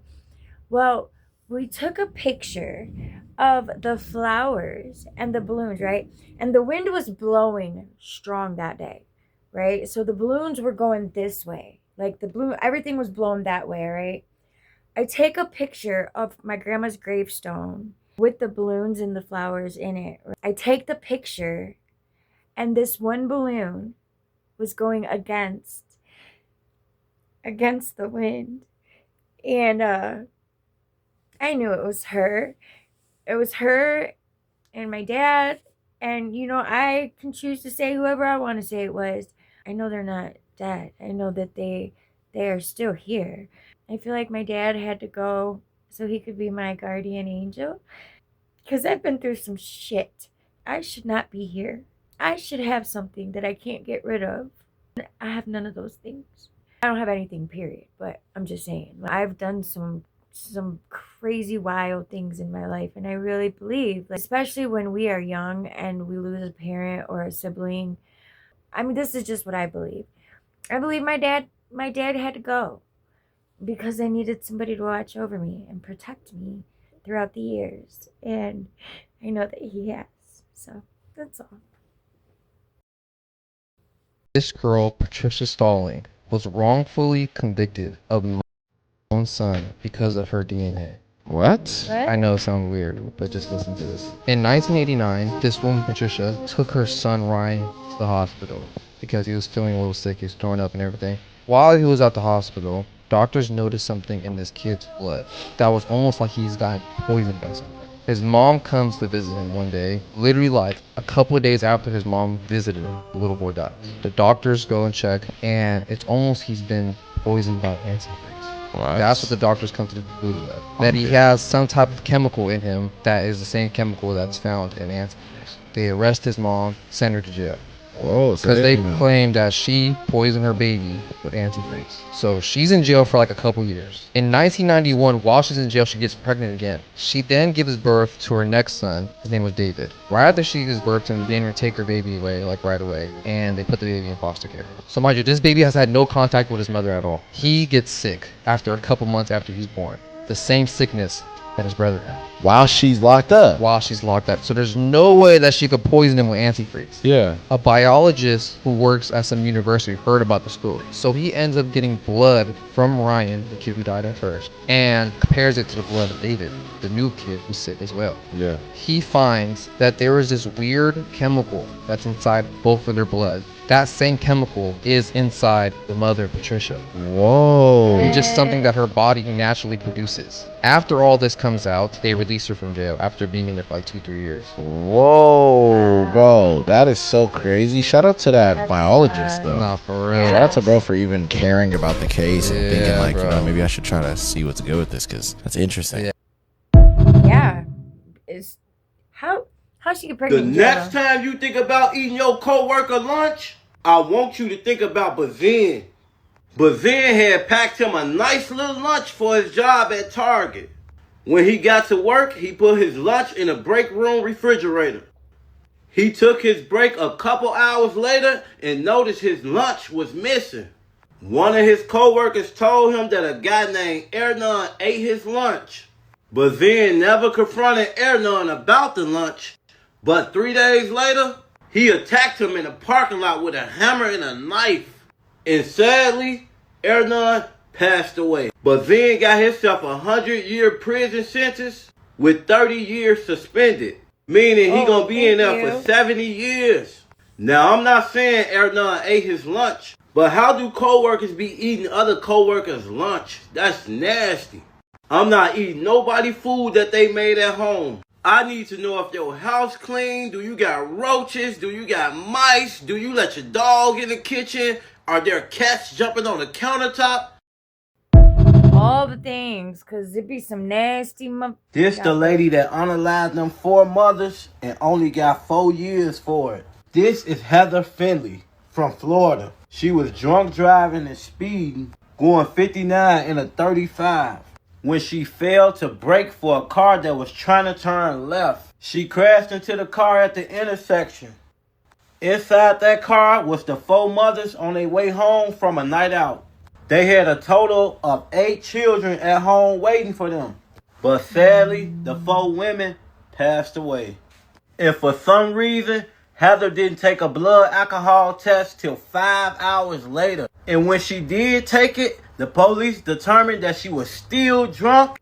Well, we took a picture of the flowers and the balloons, right? And the wind was blowing strong that day, right? So the balloons were going this way. Like everything was blown that way, right? I take a picture of my grandma's gravestone with the balloons and the flowers in it. I take the picture, and this one balloon was going against the wind. And I knew it was her. It was her and my dad. And, I can choose to say whoever I want to say it was. I know they're not dead. I know that they are still here. I feel like my dad had to go so he could be my guardian angel. Because I've been through some shit. I should not be here. I should have something that I can't get rid of. I have none of those things. I don't have anything, period. But I'm just saying. I've done some crazy wild things in my life, and I really believe, especially when we are young and we lose a parent or a sibling. I mean, this is just what I believe. I believe my dad had to go because I needed somebody to watch over me and protect me throughout the years, and I know that he has. So that's all. This girl, Patricia Stalling, was wrongfully convicted of own son because of her DNA. What? I know it sounds weird, but just listen to this. In 1989, this woman, Patricia, took her son Ryan to the hospital because he was feeling a little sick. He was throwing up and everything. While he was at the hospital, doctors noticed something in this kid's blood that was almost like he's got poisoned by something. His mom comes to visit him one day, literally like a couple of days after his mom visited him, the little boy died. The doctors go and check, and it's almost he's been poisoned by antifreeze. What? That's what the doctors come to the conclusion of. That he has some type of chemical in him that is the same chemical that's found in antifreeze. They arrest his mom, send her to jail. Whoa, because they claim that she poisoned her baby with antifreeze. So she's in jail for like a couple years. In 1991, while she's in jail, she gets pregnant again. She then gives birth to her next son. His name was David. Right after she gives birth to him, they take her baby away, like right away, and they put the baby in foster care. So mind you, this baby has had no contact with his mother at all. He gets sick after a couple months after he's born. The same sickness and his brother. While she's locked up. While she's locked up. So there's no way that she could poison him with antifreeze. Yeah. A biologist who works at some university heard about the story. So he ends up getting blood from Ryan, the kid who died at first, and compares it to the blood of David, the new kid who's sick as well. Yeah. He finds that there is this weird chemical that's inside both of their blood. That same chemical is inside the mother, Patricia. Whoa. It's just something that her body naturally produces. After all this comes out, they release her from jail after being in there for like 2-3 years. Whoa, bro. That is so crazy. Shout out to that biologist, though. Nah, for real. Shout out to bro for even caring about the case and thinking like, bro. you know, maybe I should try to see what's good with this because that's interesting. Yeah. It's how she get The pregnant? next time you think about eating your co-worker lunch, I want you to think about Bazin. Bazin had packed him a nice little lunch for his job at Target. When he got to work, he put his lunch in a break room refrigerator. He took his break a couple hours later and noticed his lunch was missing. One of his co-workers told him that a guy named Ernan ate his lunch. Bazin never confronted Ernan about the lunch, but 3 days later, he attacked him in a parking lot with a hammer and a knife. And sadly, Ernan passed away. Bazin got himself a 100-year prison sentence with 30 years suspended, meaning he gonna be in there for 70 years. Now, I'm not saying Ernan ate his lunch, but how do co-workers be eating other co-workers' lunch? That's nasty. I'm not eating nobody's food that they made at home. I need to know if your house clean. Do you got roaches? Do you got mice? Do you let your dog in the kitchen? Are there cats jumping on the countertop? All the things, cause it be some nasty This the lady that unalived them 4 mothers and only got 4 years for it. This is Heather Finley from Florida. She was drunk driving and speeding, going 59 in a 35. When she failed to brake for a car that was trying to turn left, she crashed into the car at the intersection. Inside that car was the 4 mothers on their way home from a night out. They had a total of 8 children at home waiting for them. But sadly, the 4 women passed away. And for some reason, Heather didn't take a blood alcohol test till 5 hours later. And when she did take it, the police determined that she was still drunk,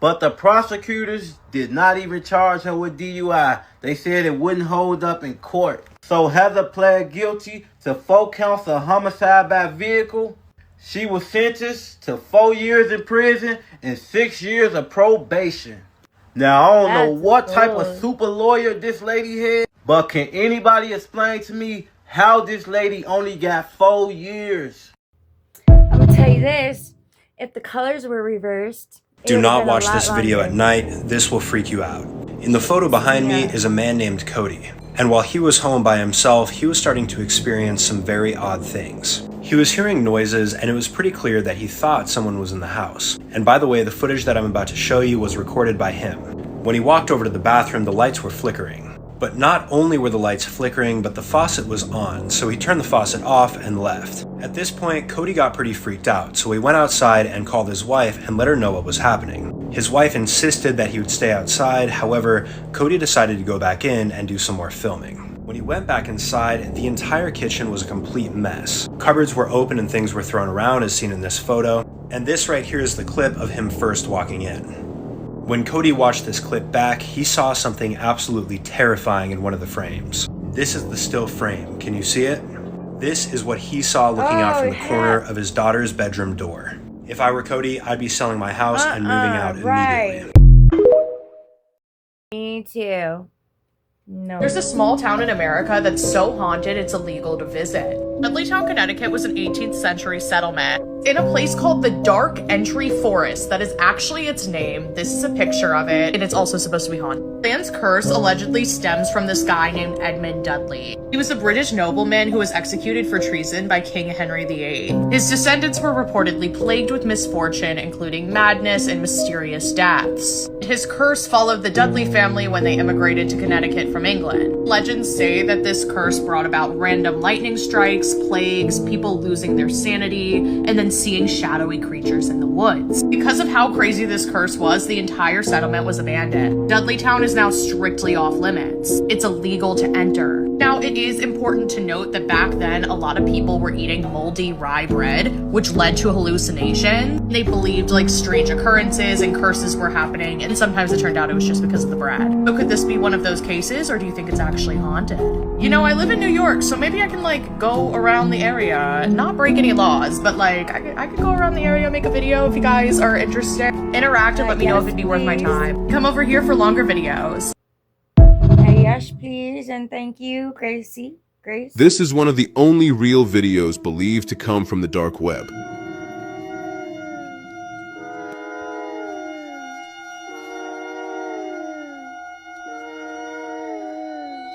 but the prosecutors did not even charge her with DUI. They said it wouldn't hold up in court. So Heather pled guilty to 4 counts of homicide by vehicle. She was sentenced to 4 years in prison and 6 years of probation. Now, I don't know what type of super lawyer this lady had, but can anybody explain to me how this lady only got 4 years? I'm gonna tell you this: if the colors were reversed, do not watch this video at night. This will freak you out. In the photo behind me is a man named Cody. And while he was home by himself, he was starting to experience some very odd things. He was hearing noises, and it was pretty clear that he thought someone was in the house. And by the way, the footage that I'm about to show you was recorded by him. When he walked over to the bathroom, the lights were flickering. But not only were the lights flickering, but the faucet was on, so he turned the faucet off and left. At this point, Cody got pretty freaked out, so he went outside and called his wife and let her know what was happening. His wife insisted that he would stay outside, however, Cody decided to go back in and do some more filming. When he went back inside, the entire kitchen was a complete mess. Cupboards were open and things were thrown around as seen in this photo, and this right here is the clip of him first walking in. When Cody watched this clip back, he saw something absolutely terrifying in one of the frames. This is the still frame. Can you see it? This is what he saw looking out from the corner of his daughter's bedroom door. If I were Cody, I'd be selling my house and moving out immediately. Me too. No. There's a small town in America that's so haunted it's illegal to visit. Dudleytown, Connecticut was an 18th century settlement in a place called the Dark Entry Forest. That is actually its name. This is a picture of it, and it's also supposed to be haunted. Bland's curse allegedly stems from this guy named Edmund Dudley. He was a British nobleman who was executed for treason by King Henry VIII. His descendants were reportedly plagued with misfortune, including madness and mysterious deaths. His curse followed the Dudley family when they immigrated to Connecticut from England. Legends say that this curse brought about random lightning strikes, plagues, people losing their sanity, and then seeing shadowy creatures in the woods. Because of how crazy this curse was, the entire settlement was abandoned. Dudleytown is now strictly off limits. It's illegal to enter. Now, it is important to note that back then, a lot of people were eating moldy rye bread, which led to hallucination. They believed like strange occurrences and curses were happening, and sometimes it turned out it was just because of the bread. So could this be one of those cases, or do you think it's actually haunted? You know, I live in New York, so maybe I can like go around the area, not break any laws, but like I could go around the area, make a video if you guys are interested. Interact and let me know if it'd be worth my time. Come over here for longer videos. Yes, please, and thank you, Gracie. Grace. This is one of the only real videos believed to come from the dark web.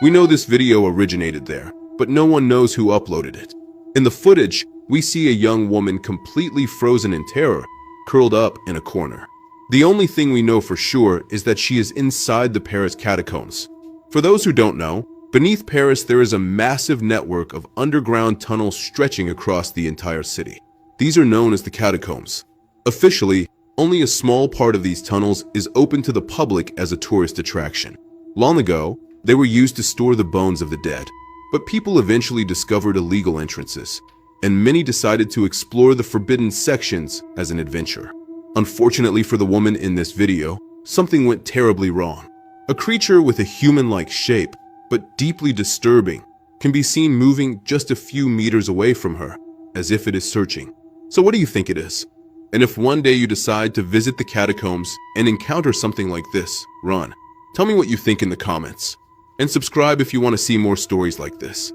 We know this video originated there, but no one knows who uploaded it. In the footage, we see a young woman completely frozen in terror, curled up in a corner. The only thing we know for sure is that she is inside the Paris catacombs. For those who don't know, beneath Paris there is a massive network of underground tunnels stretching across the entire city. These are known as the catacombs. Officially, only a small part of these tunnels is open to the public as a tourist attraction. Long ago, they were used to store the bones of the dead, but people eventually discovered illegal entrances, and many decided to explore the forbidden sections as an adventure. Unfortunately for the woman in this video, something went terribly wrong. A creature with a human-like shape, but deeply disturbing, can be seen moving just a few meters away from her, as if it is searching. So what do you think it is? And if one day you decide to visit the catacombs and encounter something like this, run. Tell me what you think in the comments. And subscribe if you want to see more stories like this.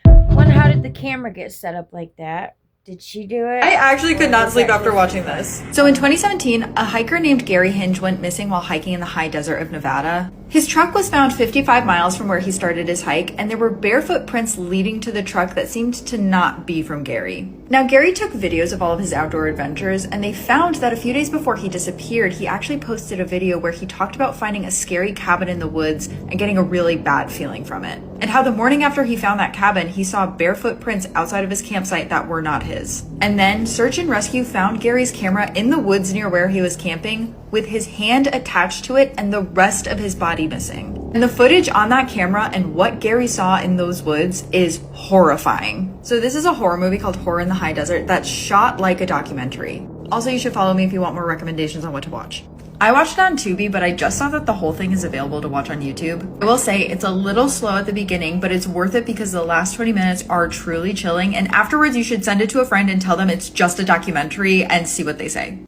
Wonder how did the camera get set up like that? Did she do it? I actually could not sleep after watching this. So in 2017, a hiker named Gary Hinge went missing while hiking in the high desert of Nevada. His truck was found 55 miles from where he started his hike, and there were barefoot prints leading to the truck that seemed to not be from Gary. Now, Gary took videos of all of his outdoor adventures, and they found that a few days before he disappeared, he actually posted a video where he talked about finding a scary cabin in the woods and getting a really bad feeling from it. And how the morning after he found that cabin, he saw barefoot prints outside of his campsite that were not his. And then search and rescue found Gary's camera in the woods near where he was camping, with his hand attached to it and the rest of his body missing. And the footage on that camera and what Gary saw in those woods is horrifying. So this is a horror movie called Horror in the High Desert that's shot like a documentary. Also, you should follow me if you want more recommendations on what to watch. I watched it on Tubi, but I just saw that the whole thing is available to watch on YouTube. I will say it's a little slow at the beginning, but it's worth it because the last 20 minutes are truly chilling, and afterwards you should send it to a friend and tell them it's just a documentary and see what they say.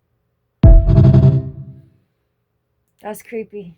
That's creepy.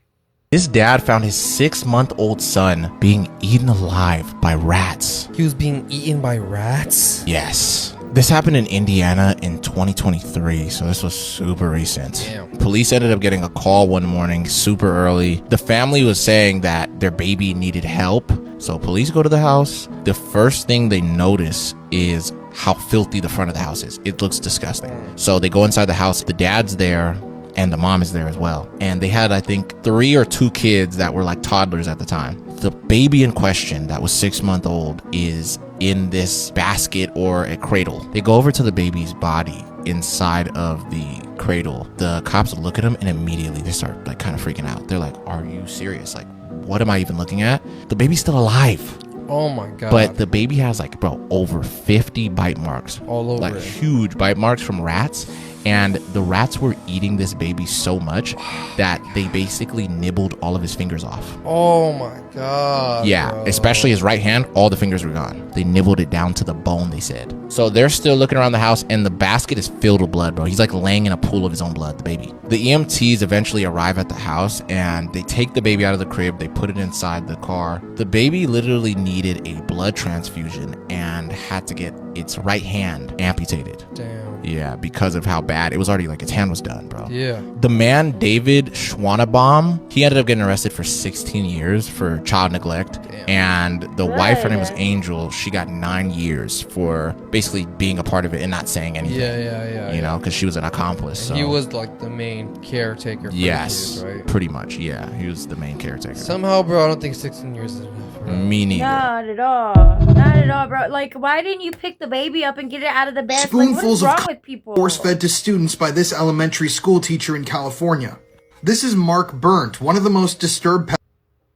His dad found his 6-month-old son being eaten alive by rats. He was being eaten by rats? Yes. This happened in Indiana in 2023, so this was super recent. Damn. Police ended up getting a call one morning super early. The family was saying that their baby needed help, so police go to the house. The first thing they notice is how filthy the front of the house is. It looks disgusting. So they go inside the house. The dad's there, and the mom is there as well. And they had, I think, 3 or 2 kids that were like toddlers at the time. The baby in question that was 6-month-old is in this basket or a cradle. They go over to the baby's body inside of the cradle. The cops look at him and immediately they start like kind of freaking out. They're like, are you serious? Like, what am I even looking at? The baby's still alive. Oh my god. But the baby has like, bro, over 50 bite marks. All over like it. Huge bite marks from rats. And the rats were eating this baby so much that they basically nibbled all of his fingers off. Oh my god. Yeah, bro. Especially his right hand, all the fingers were gone. They nibbled it down to the bone, they said. So they're still looking around the house and the basket is filled with blood, bro. He's like laying in a pool of his own blood, the baby. The EMTs eventually arrive at the house and they take the baby out of the crib. They put it inside the car. The baby literally needed a blood transfusion and had to get its right hand amputated. Damn. Yeah, because of how bad bad. It was already like his hand was done, bro. Yeah. The man, David Schwannebaum, he ended up getting arrested for 16 years for child neglect. Damn. And the wife, her name was Angel, she got 9 years for basically being a part of it and not saying anything. Yeah. You know, because she was an accomplice. So. He was like the main caretaker. For yes, the kids, right? Pretty much. Yeah, he was the main caretaker. Somehow, bro, I don't think 16 years is enough. Bro. Me neither. Not at all. Not at all, bro. Like, why didn't you pick the baby up and get it out of the bed? Spoonfuls like, what is of wrong with people? force-fed to students by this elementary school teacher in California. This is Mark Burnt, one of the most disturbed in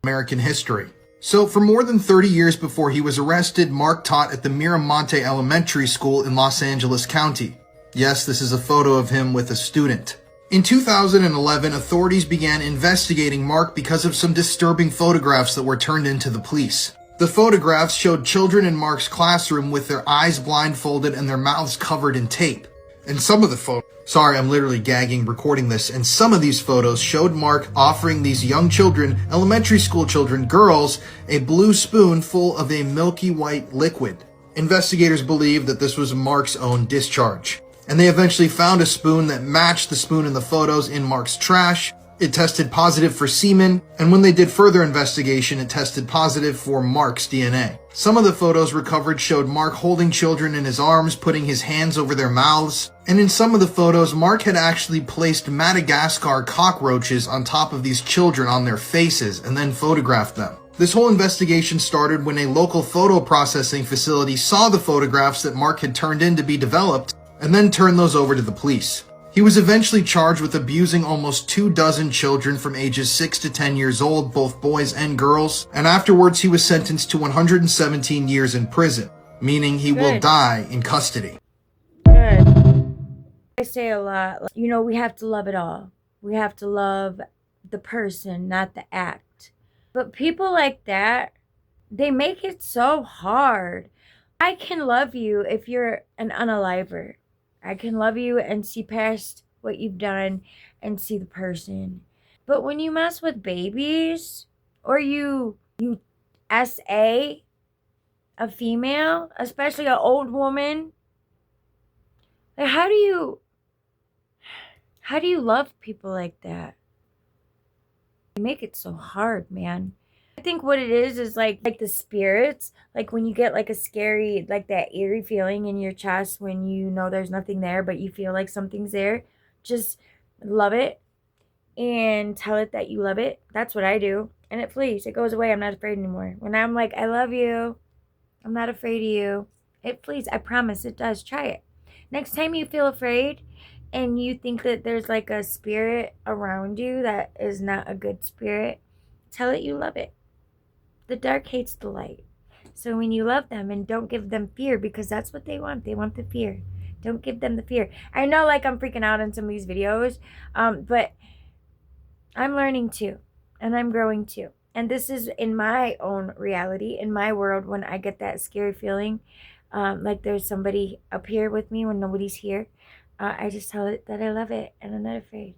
American history. So, for more than 30 years before he was arrested, Mark taught at the Miramonte Elementary School in Los Angeles County. Yes, this is a photo of him with a student. In 2011, authorities began investigating Mark because of some disturbing photographs that were turned into the police. The photographs showed children in Mark's classroom with their eyes blindfolded and their mouths covered in tape. And some of the photos, sorry, I'm literally gagging recording this, and some of these photos showed Mark offering these young children, elementary school children, girls, a blue spoon full of a milky white liquid. Investigators believe that this was Mark's own discharge. And they eventually found a spoon that matched the spoon in the photos in Mark's trash. It tested positive for semen, and when they did further investigation, it tested positive for Mark's DNA. Some of the photos recovered showed Mark holding children in his arms, putting his hands over their mouths. And in some of the photos, Mark had actually placed Madagascar cockroaches on top of these children on their faces and then photographed them. This whole investigation started when a local photo processing facility saw the photographs that Mark had turned in to be developed and then turned those over to the police. He was eventually charged with abusing almost 24 children from ages 6 to 10 years old, both boys and girls, and afterwards he was sentenced to 117 years in prison, meaning he will die in custody. Good. I say a lot, you know, we have to love it all. We have to love the person, not the act. But people like that, they make it so hard. I can love you if you're an unaliver. I can love you and see past what you've done and see the person. But when you mess with babies or you SA a female, especially an old woman, like how do you love people like that? You make it so hard, man. I think what it is like the spirits, like when you get like a scary, like that eerie feeling in your chest when you know there's nothing there, but you feel like something's there. Just love it and tell it that you love it. That's what I do. And it flees. It goes away. I'm not afraid anymore. When I'm like, I love you, I'm not afraid of you, it flees. I promise it does. Try it. Next time you feel afraid and you think that there's like a spirit around you that is not a good spirit, tell it you love it. The dark hates the light. So when you love them and don't give them fear, because that's what they want the fear. Don't give them the fear. I know like I'm freaking out on some of these videos, but I'm learning too, and I'm growing too. And this is in my own reality, in my world, when I get that scary feeling, like there's somebody up here with me when nobody's here, I just tell it that I love it and I'm not afraid.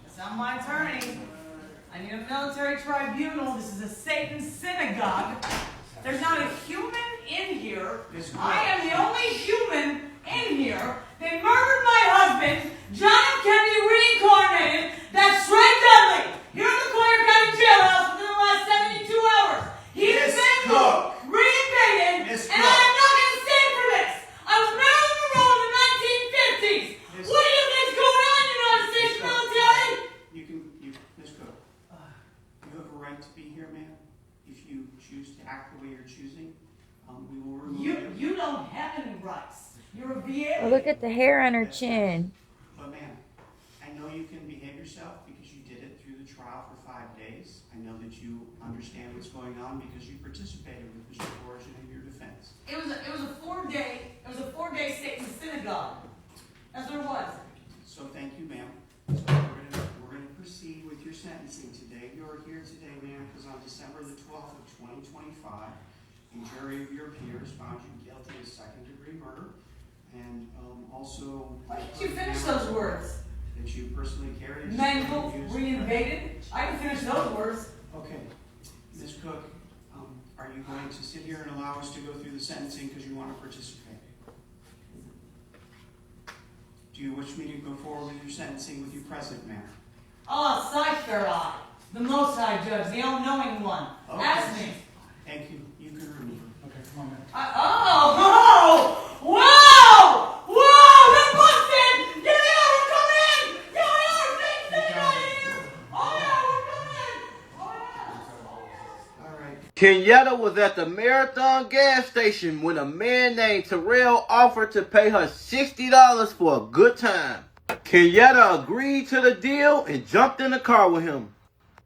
It's not my attorney. I need a military tribunal. This is a Satan synagogue. There's not a human in here. I am the only human in here. They murdered my husband. John F. Kennedy reincarnated. That's Shred Dudley. Here in the Collier County Jailhouse within the last 72 hours. He has been reincarnated, and I am not going to stand for this. I was Marilyn Monroe in the 1950s. What do you think's going on, United States military? Ms. Cook, you have a right to be here, ma'am. If you choose to act the way you're choosing, we will remove you. You don't have any rights. You're a VA. Oh, look at the hair on her chin. But ma'am, I know you can behave yourself because you did it through the trial for 5 days. I know that you understand what's going on because you participated with Mr. Coercion in your defense. It was a 4-day Satan synagogue. That's what it was. So thank you, ma'am. So we're gonna proceed with your sentencing today. You're here today, ma'am, because on December the 12th of 2025, a jury of your peers found you guilty of second-degree murder, and also. Why didn't you finish those words? That you personally carried. Mangled, reinvaded. I can finish those words. Okay, Ms. Cook, are you going to sit here and allow us to go through the sentencing because you want to participate? Do you wish me to go forward with your sentencing with you present, ma'am? Oh, Psycho, the Most High Judge, the all-knowing one. Okay. Ask me. Thank you. You can remove her. Okay, come on, ma'am. Oh! Whoa! Whoa! They're busted! Get out! Come in! Get out! Stay right here! Kenyatta was at the Marathon gas station when a man named Terrell offered to pay her $60 for a good time. Kenyatta agreed to the deal and jumped in the car with him.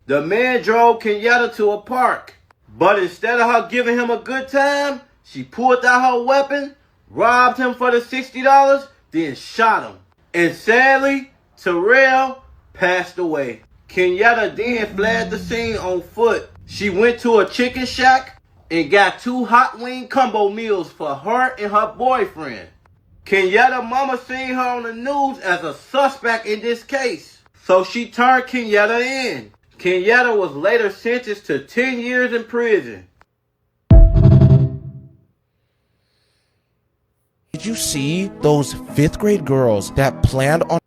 The man drove Kenyatta to a park, but instead of her giving him a good time, she pulled out her weapon, robbed him for the $60, then shot him. And sadly, Terrell passed away. Kenyatta then fled the scene on foot. She went to a chicken shack and got 2 hot wing combo meals for her and her boyfriend. Kenyatta mama seen her on the news as a suspect in this case, so she turned Kenyatta in. Kenyatta was later sentenced to 10 years in prison. Did you see those 5th grade girls that planned on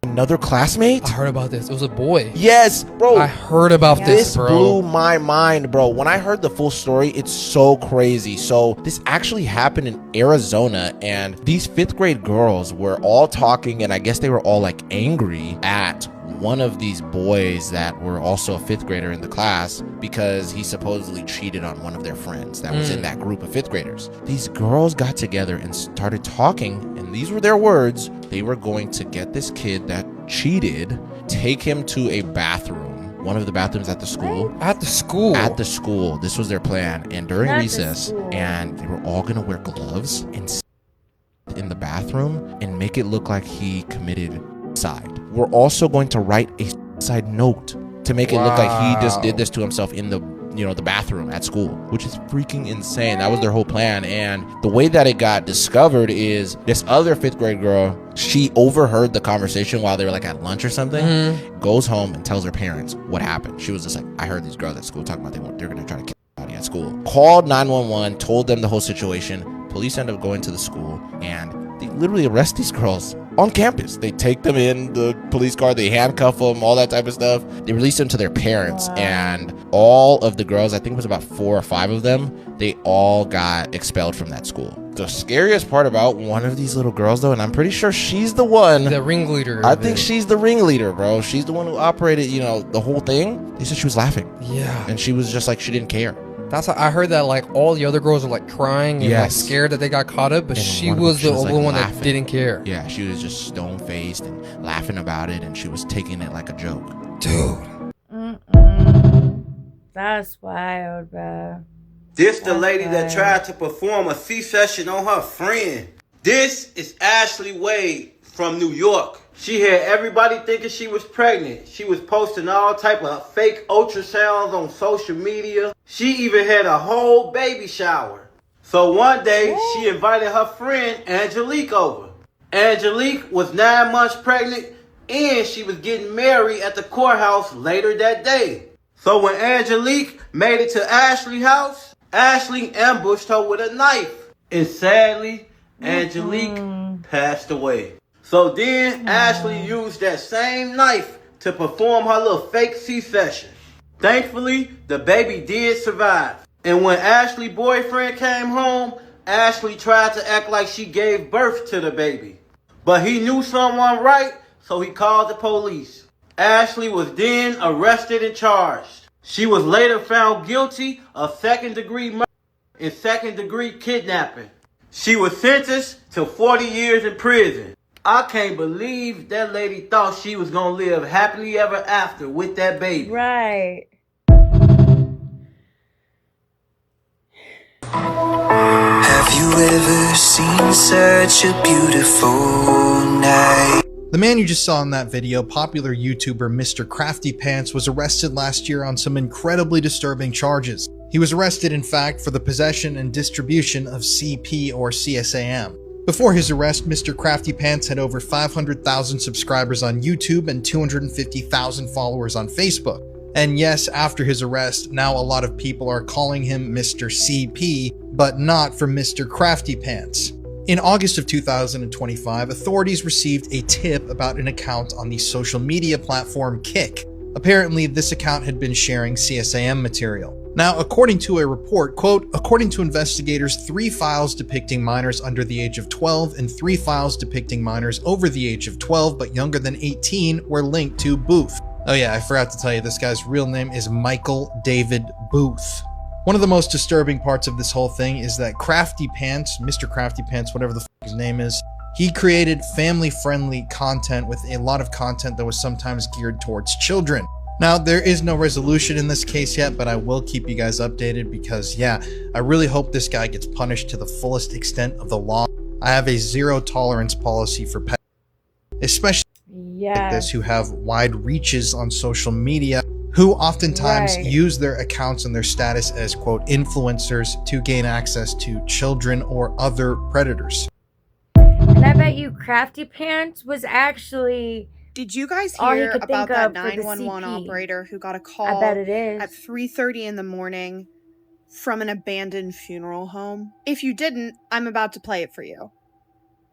another classmate? I heard about this. It was a boy. Yes, bro. I heard about this, bro. This blew my mind, bro. When I heard the full story, it's so crazy. So this actually happened in Arizona, and these 5th grade girls were all talking, and I guess they were all like angry at one of these boys that were also a 5th grader in the class because he supposedly cheated on one of their friends that was in that group of 5th graders. These girls got together and started talking, and these were their words. They were going to get this kid that cheated, take him to a bathroom, one of the bathrooms at the school. At the school? At the school. This was their plan. And during recess, and they were all gonna wear gloves and sit in the bathroom and make it look like he committed suicide. We're also going to write a suicide note to make it look like he just did this to himself in the the bathroom at school, which is freaking insane. That was their whole plan. And the way that it got discovered is this other 5th grade girl, she overheard the conversation while they were like at lunch or something, goes home and tells her parents what happened. She was just like, I heard these girls at school talking about they're gonna try to kill somebody at school. Called 911, told them the whole situation. Police ended up going to the school and they literally arrest these girls on campus. They take them in the police car, they handcuff them, all that type of stuff. They release them to their parents, and all of the girls, I think it was about 4 or 5 of them, they all got expelled from that school. The scariest part about one of these little girls, though, and I'm pretty sure she's the one, the ringleader. I think she's the ringleader, bro. She's the one who operated, the whole thing. They said she was laughing. Yeah. And she was just like, she didn't care. That's how I heard that, like, all the other girls were like crying and like scared that they got caught up, but she was the only one that didn't care. Yeah, she was just stone-faced and laughing about it, and she was taking it like a joke. Dude. That's wild, bro. This the lady that tried to perform a C-section on her friend. This is Ashley Wade from New York. She had everybody thinking she was pregnant. She was posting all type of fake ultrasounds on social media. She even had a whole baby shower. So one day, she invited her friend Angelique over. Angelique was 9 months pregnant, and she was getting married at the courthouse later that day. So when Angelique made it to Ashley's house, Ashley ambushed her with a knife. And sadly, Angelique passed away. So then Ashley used that same knife to perform her little fake C-section. Thankfully, the baby did survive. And when Ashley's boyfriend came home, Ashley tried to act like she gave birth to the baby. But he knew someone right, so he called the police. Ashley was then arrested and charged. She was later found guilty of second-degree murder and second-degree kidnapping. She was sentenced to 40 years in prison. I can't believe that lady thought she was gonna live happily ever after with that baby. Right. Have you ever seen such a beautiful night? The man you just saw in that video, popular YouTuber Mr. Crafty Pants, was arrested last year on some incredibly disturbing charges. He was arrested, in fact, for the possession and distribution of CP or CSAM. Before his arrest, Mr. Crafty Pants had over 500,000 subscribers on YouTube and 250,000 followers on Facebook. And yes, after his arrest, now a lot of people are calling him Mr. CP, but not for Mr. Crafty Pants. In August of 2025, authorities received a tip about an account on the social media platform Kik. Apparently, this account had been sharing CSAM material. Now, according to a report, quote, according to investigators, 3 files depicting minors under the age of 12 and 3 files depicting minors over the age of 12 but younger than 18 were linked to Booth. Oh yeah, I forgot to tell you, this guy's real name is Michael David Booth. One of the most disturbing parts of this whole thing is that Crafty Pants, Mr. Crafty Pants, whatever the his name is, he created family-friendly content with a lot of content that was sometimes geared towards children. Now, there is no resolution in this case yet, but I will keep you guys updated because, yeah, I really hope this guy gets punished to the fullest extent of the law. I have a zero-tolerance policy for pets, especially like this who have wide reaches on social media, who oftentimes use their accounts and their status as, quote, influencers to gain access to children or other predators. And I bet you Crafty Pants was actually... Did you guys all he hear could about think that of for the 911 CP. operator who got a call I bet it is. at 3:30 in the morning from an abandoned funeral home? If you didn't, I'm about to play it for you.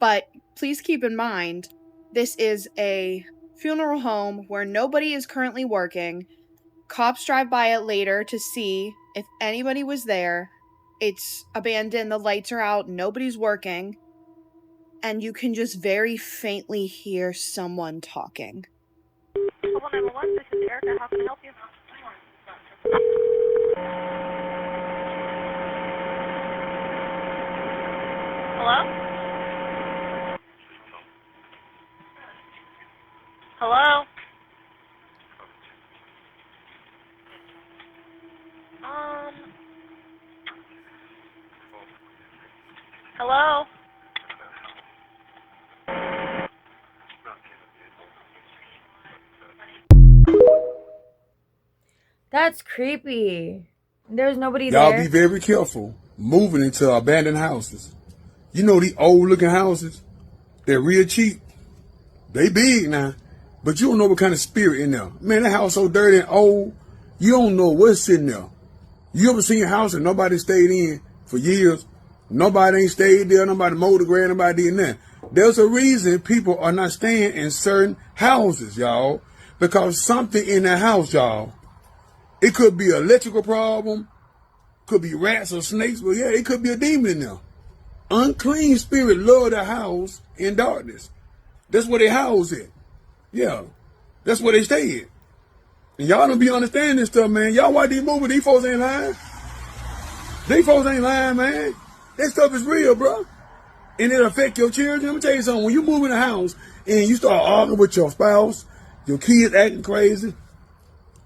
But please keep in mind, this is a funeral home where nobody is currently working. Cops drive by it later to see if anybody was there. It's abandoned, the lights are out, nobody's working. And you can just very faintly hear someone talking. Hello, 911, this is Erica. How can I help you? Hello? Hello? Hello? That's creepy. There's nobody Y'all there. be very careful moving into abandoned houses. You know these old looking houses? They're real cheap. They big now, but you don't know what kind of spirit in there. Man, that house so dirty and old, you don't know what's sitting there. You ever seen a house that nobody stayed in for years? Nobody ain't stayed there, nobody mowed the grass, nobody did nothing. There's a reason people are not staying in certain houses, y'all. Because something in that house, y'all. It could be an electrical problem, could be rats or snakes, but yeah, it could be a demon in there. Unclean spirit love the house in darkness. That's where they house it. Yeah, that's where they stay at. And y'all don't be understanding this stuff, man. Y'all watch these movies, these folks ain't lying. These folks ain't lying, man. That stuff is real, bro. And it'll affect your children. Let me tell you something. When you move in a house and you start arguing with your spouse, your kids acting crazy,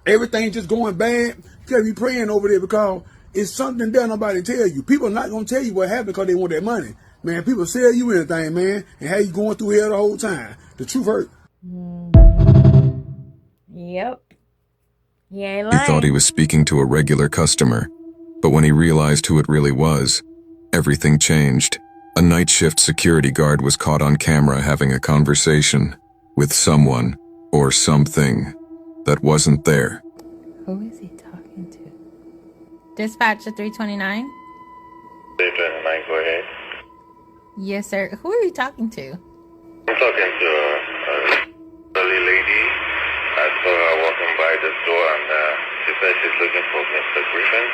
everything just going bad, you gotta be praying over there because it's something there nobody tell you. People are not gonna tell you what happened because they want their money. Man, people sell you anything, man, and have you going through hell the whole time. The truth hurt. Yep. He ain't He lying. thought he was speaking to a regular customer, but when he realized who it really was, everything changed. A night shift security guard was caught on camera having a conversation with someone or something that wasn't there. Who is he talking to? Dispatch to 329? 329, go ahead. Yes, sir. Who are you talking to? I'm talking to a early lady. I saw her walking by the store and she said she's looking for Mr. Griffin.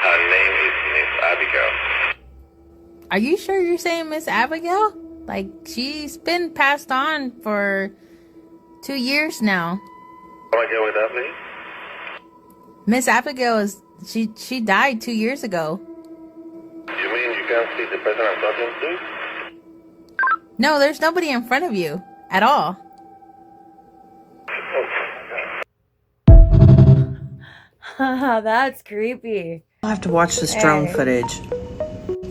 Her name is Miss Abigail. Are you sure you're saying Miss Abigail? Like, she's been passed on for 2 years now. Come again with that, please? Miss Abigail is she died 2 years ago. You mean you can't see the person I'm talking to? No, there's nobody in front of you at all. That's creepy. I'll have to watch this drone footage.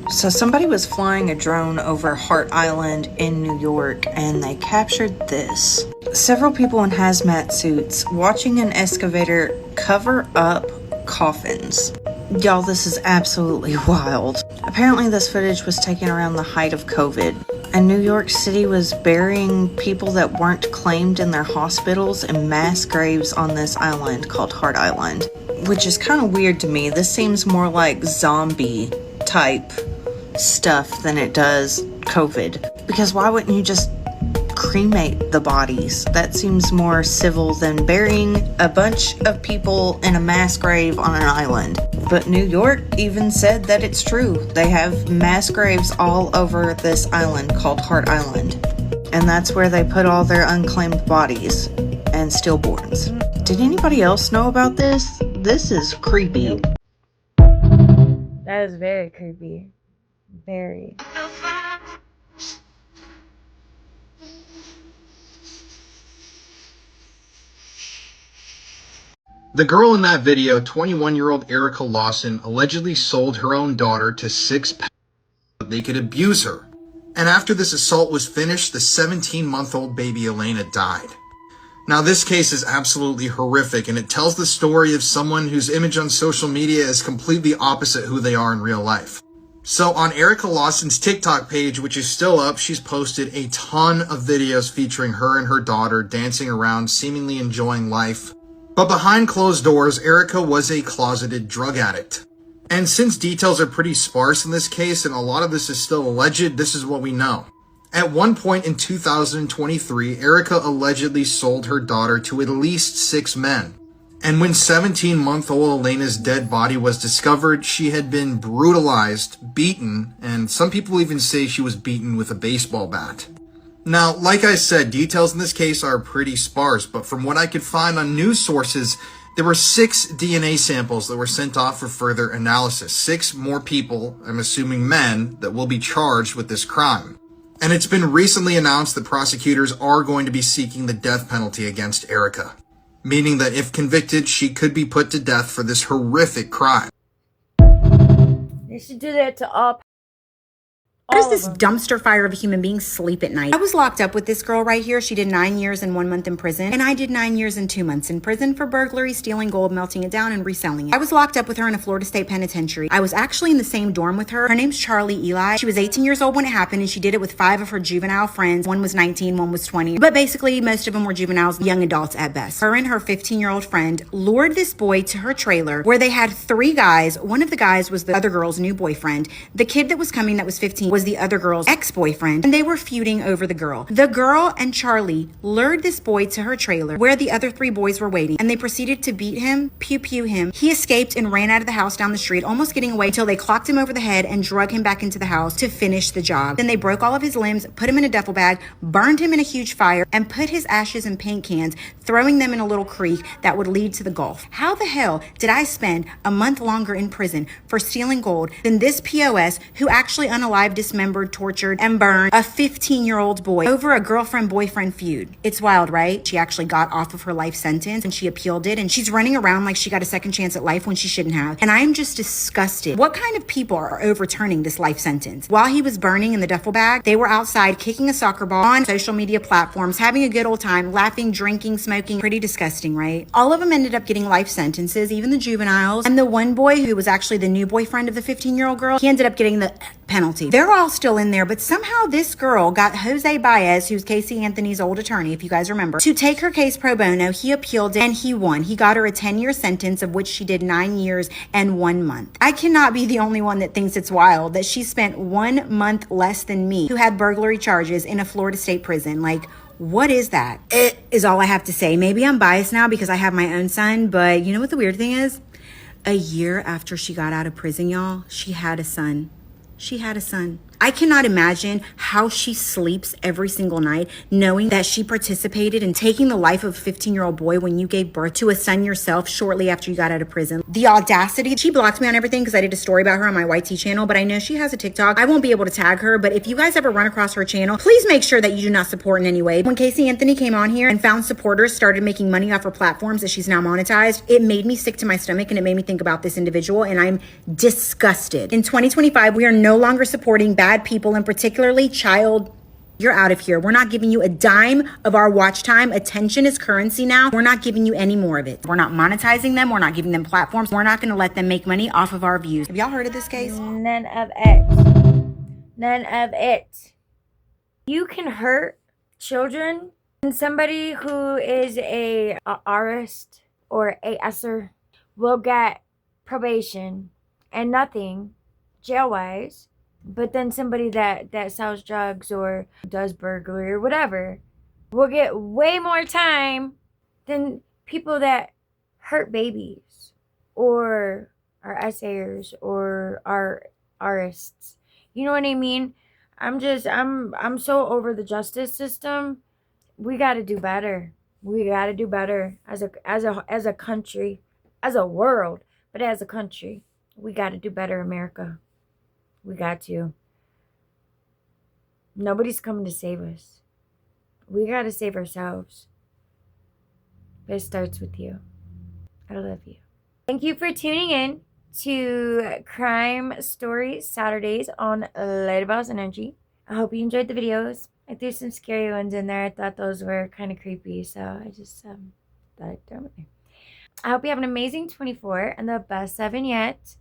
So somebody was flying a drone over Hart Island in New York and they captured this. Several people in hazmat suits watching an excavator cover up coffins. Y'all, this is absolutely wild. Apparently this footage was taken around the height of COVID, and New York City was burying people that weren't claimed in their hospitals in mass graves on this island called Hart Island, which is kind of weird to me. This seems more like zombie type stuff than it does COVID. Because why wouldn't you just cremate the bodies? That seems more civil than burying a bunch of people in a mass grave on an island. But New York even said that it's true. They have mass graves all over this island called Hart Island. And that's where they put all their unclaimed bodies and stillborns. Did anybody else know about this? This is creepy. That is very creepy. Very. The girl in that video, 21-year-old Erica Lawson, allegedly sold her own daughter to 6 so they could abuse her. And after this assault was finished, the 17-month-old baby Elena died. Now, this case is absolutely horrific, and it tells the story of someone whose image on social media is completely opposite who they are in real life. So on Erica Lawson's TikTok page, which is still up, she's posted a ton of videos featuring her and her daughter dancing around, seemingly enjoying life. But behind closed doors, Erica was a closeted drug addict. And since details are pretty sparse in this case, and a lot of this is still alleged, this is what we know. At one point in 2023, Erica allegedly sold her daughter to at least 6 men. And when 17-month-old Elena's dead body was discovered, she had been brutalized, beaten, and some people even say she was beaten with a baseball bat. Now, like I said, details in this case are pretty sparse, but from what I could find on news sources, there were 6 DNA samples that were sent off for further analysis. 6 more people, I'm assuming men, that will be charged with this crime. And it's been recently announced that prosecutors are going to be seeking the death penalty against Erica, meaning that if convicted, she could be put to death for this horrific crime. They should do that to all. How does this dumpster fire of a human being sleep at night? I was locked up with this girl right here. She did 9 years and 1 month in prison. And I did 9 years and 2 months in prison for burglary, stealing gold, melting it down, and reselling it. I was locked up with her in a Florida State penitentiary. I was actually in the same dorm with her. Her name's Charlie Eli. She was 18 years old when it happened, and she did it with 5 of her juvenile friends. One was 19, one was 20. But basically, most of them were juveniles, young adults at best. Her and her 15-year-old friend lured this boy to her trailer where they had 3 guys. One of the guys was the other girl's new boyfriend. The kid that was coming that was 15 was the other girl's ex-boyfriend, and they were feuding over the girl. The girl and Charlie lured this boy to her trailer where the other 3 boys were waiting, and they proceeded to beat him, pew him. He escaped and ran out of the house down the street, almost getting away till they clocked him over the head and drug him back into the house to finish the job. Then they broke all of his limbs, put him in a duffel bag, burned him in a huge fire, and put his ashes in paint cans, throwing them in a little creek that would lead to the Gulf. How the hell did I spend a month longer in prison for stealing gold than this POS who actually unalived, dismembered, tortured, and burned a 15-year-old boy over a girlfriend-boyfriend feud? It's wild, right? She actually got off of her life sentence and she appealed it, and she's running around like she got a second chance at life when she shouldn't have. And I am just disgusted. What kind of people are overturning this life sentence? While he was burning in the duffel bag, they were outside kicking a soccer ball on social media platforms, having a good old time, laughing, drinking, smoking. Pretty disgusting, right? All of them ended up getting life sentences, even the juveniles. And the one boy who was actually the new boyfriend of the 15-year-old girl, he ended up getting the penalty. They're all still in there, but somehow this girl got Jose Baez, who's Casey Anthony's old attorney, if you guys remember, to take her case pro bono. He appealed it and he won. He got her a 10-year sentence, of which she did 9 years and 1 month. I cannot be the only one that thinks it's wild that she spent 1 month less than me, who had burglary charges, in a Florida State prison. Like, what is that? It is all I have to say. Maybe I'm biased now because I have my own son, but you know what the weird thing is? A year after she got out of prison, y'all, she had a son. She had a son. I cannot imagine how she sleeps every single night knowing that she participated in taking the life of a 15-year-old boy when you gave birth to a son yourself shortly after you got out of prison. The audacity. She blocked me on everything because I did a story about her on my YT channel, but I know she has a TikTok. I won't be able to tag her, but if you guys ever run across her channel, please make sure that you do not support in any way. When Casey Anthony came on here and found supporters, started making money off her platforms that she's now monetized, it made me sick to my stomach, and it made me think about this individual, and I'm disgusted. In 2025, we are no longer supporting bad people, and particularly child. You're out of here. We're not giving you a dime of our watch time. Attention is currency now. We're not giving you any more of it. We're not monetizing them. We're not giving them platforms. We're not going to let them make money off of our views. Have y'all heard of this case? None of it. None of it. You can hurt children, and somebody who is a artist or a esser will get probation and nothing jail-wise But then somebody that sells drugs or does burglary or whatever will get way more time than people that hurt babies or are essayers or are artists. You know what I mean? I'm so over the justice system. We got to do better. We got to do better as a country, as a world, but as a country. We got to do better, America. We got to. Nobody's coming to save us. We got to save ourselves. But it starts with you. I love you. Thank you for tuning in to Crime Story Saturdays on Lighthouse Energy. I hope you enjoyed the videos. I threw some scary ones in there. I thought those were kind of creepy, so I just thought I'd throw them in there. I hope you have an amazing 24 and the best 7 yet.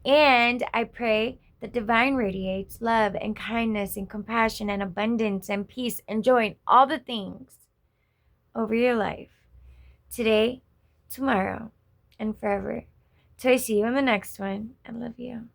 And I pray that divine radiates love and kindness and compassion and abundance and peace and joy and all the things over your life today, tomorrow, and forever. Till I see you in the next one. I love you.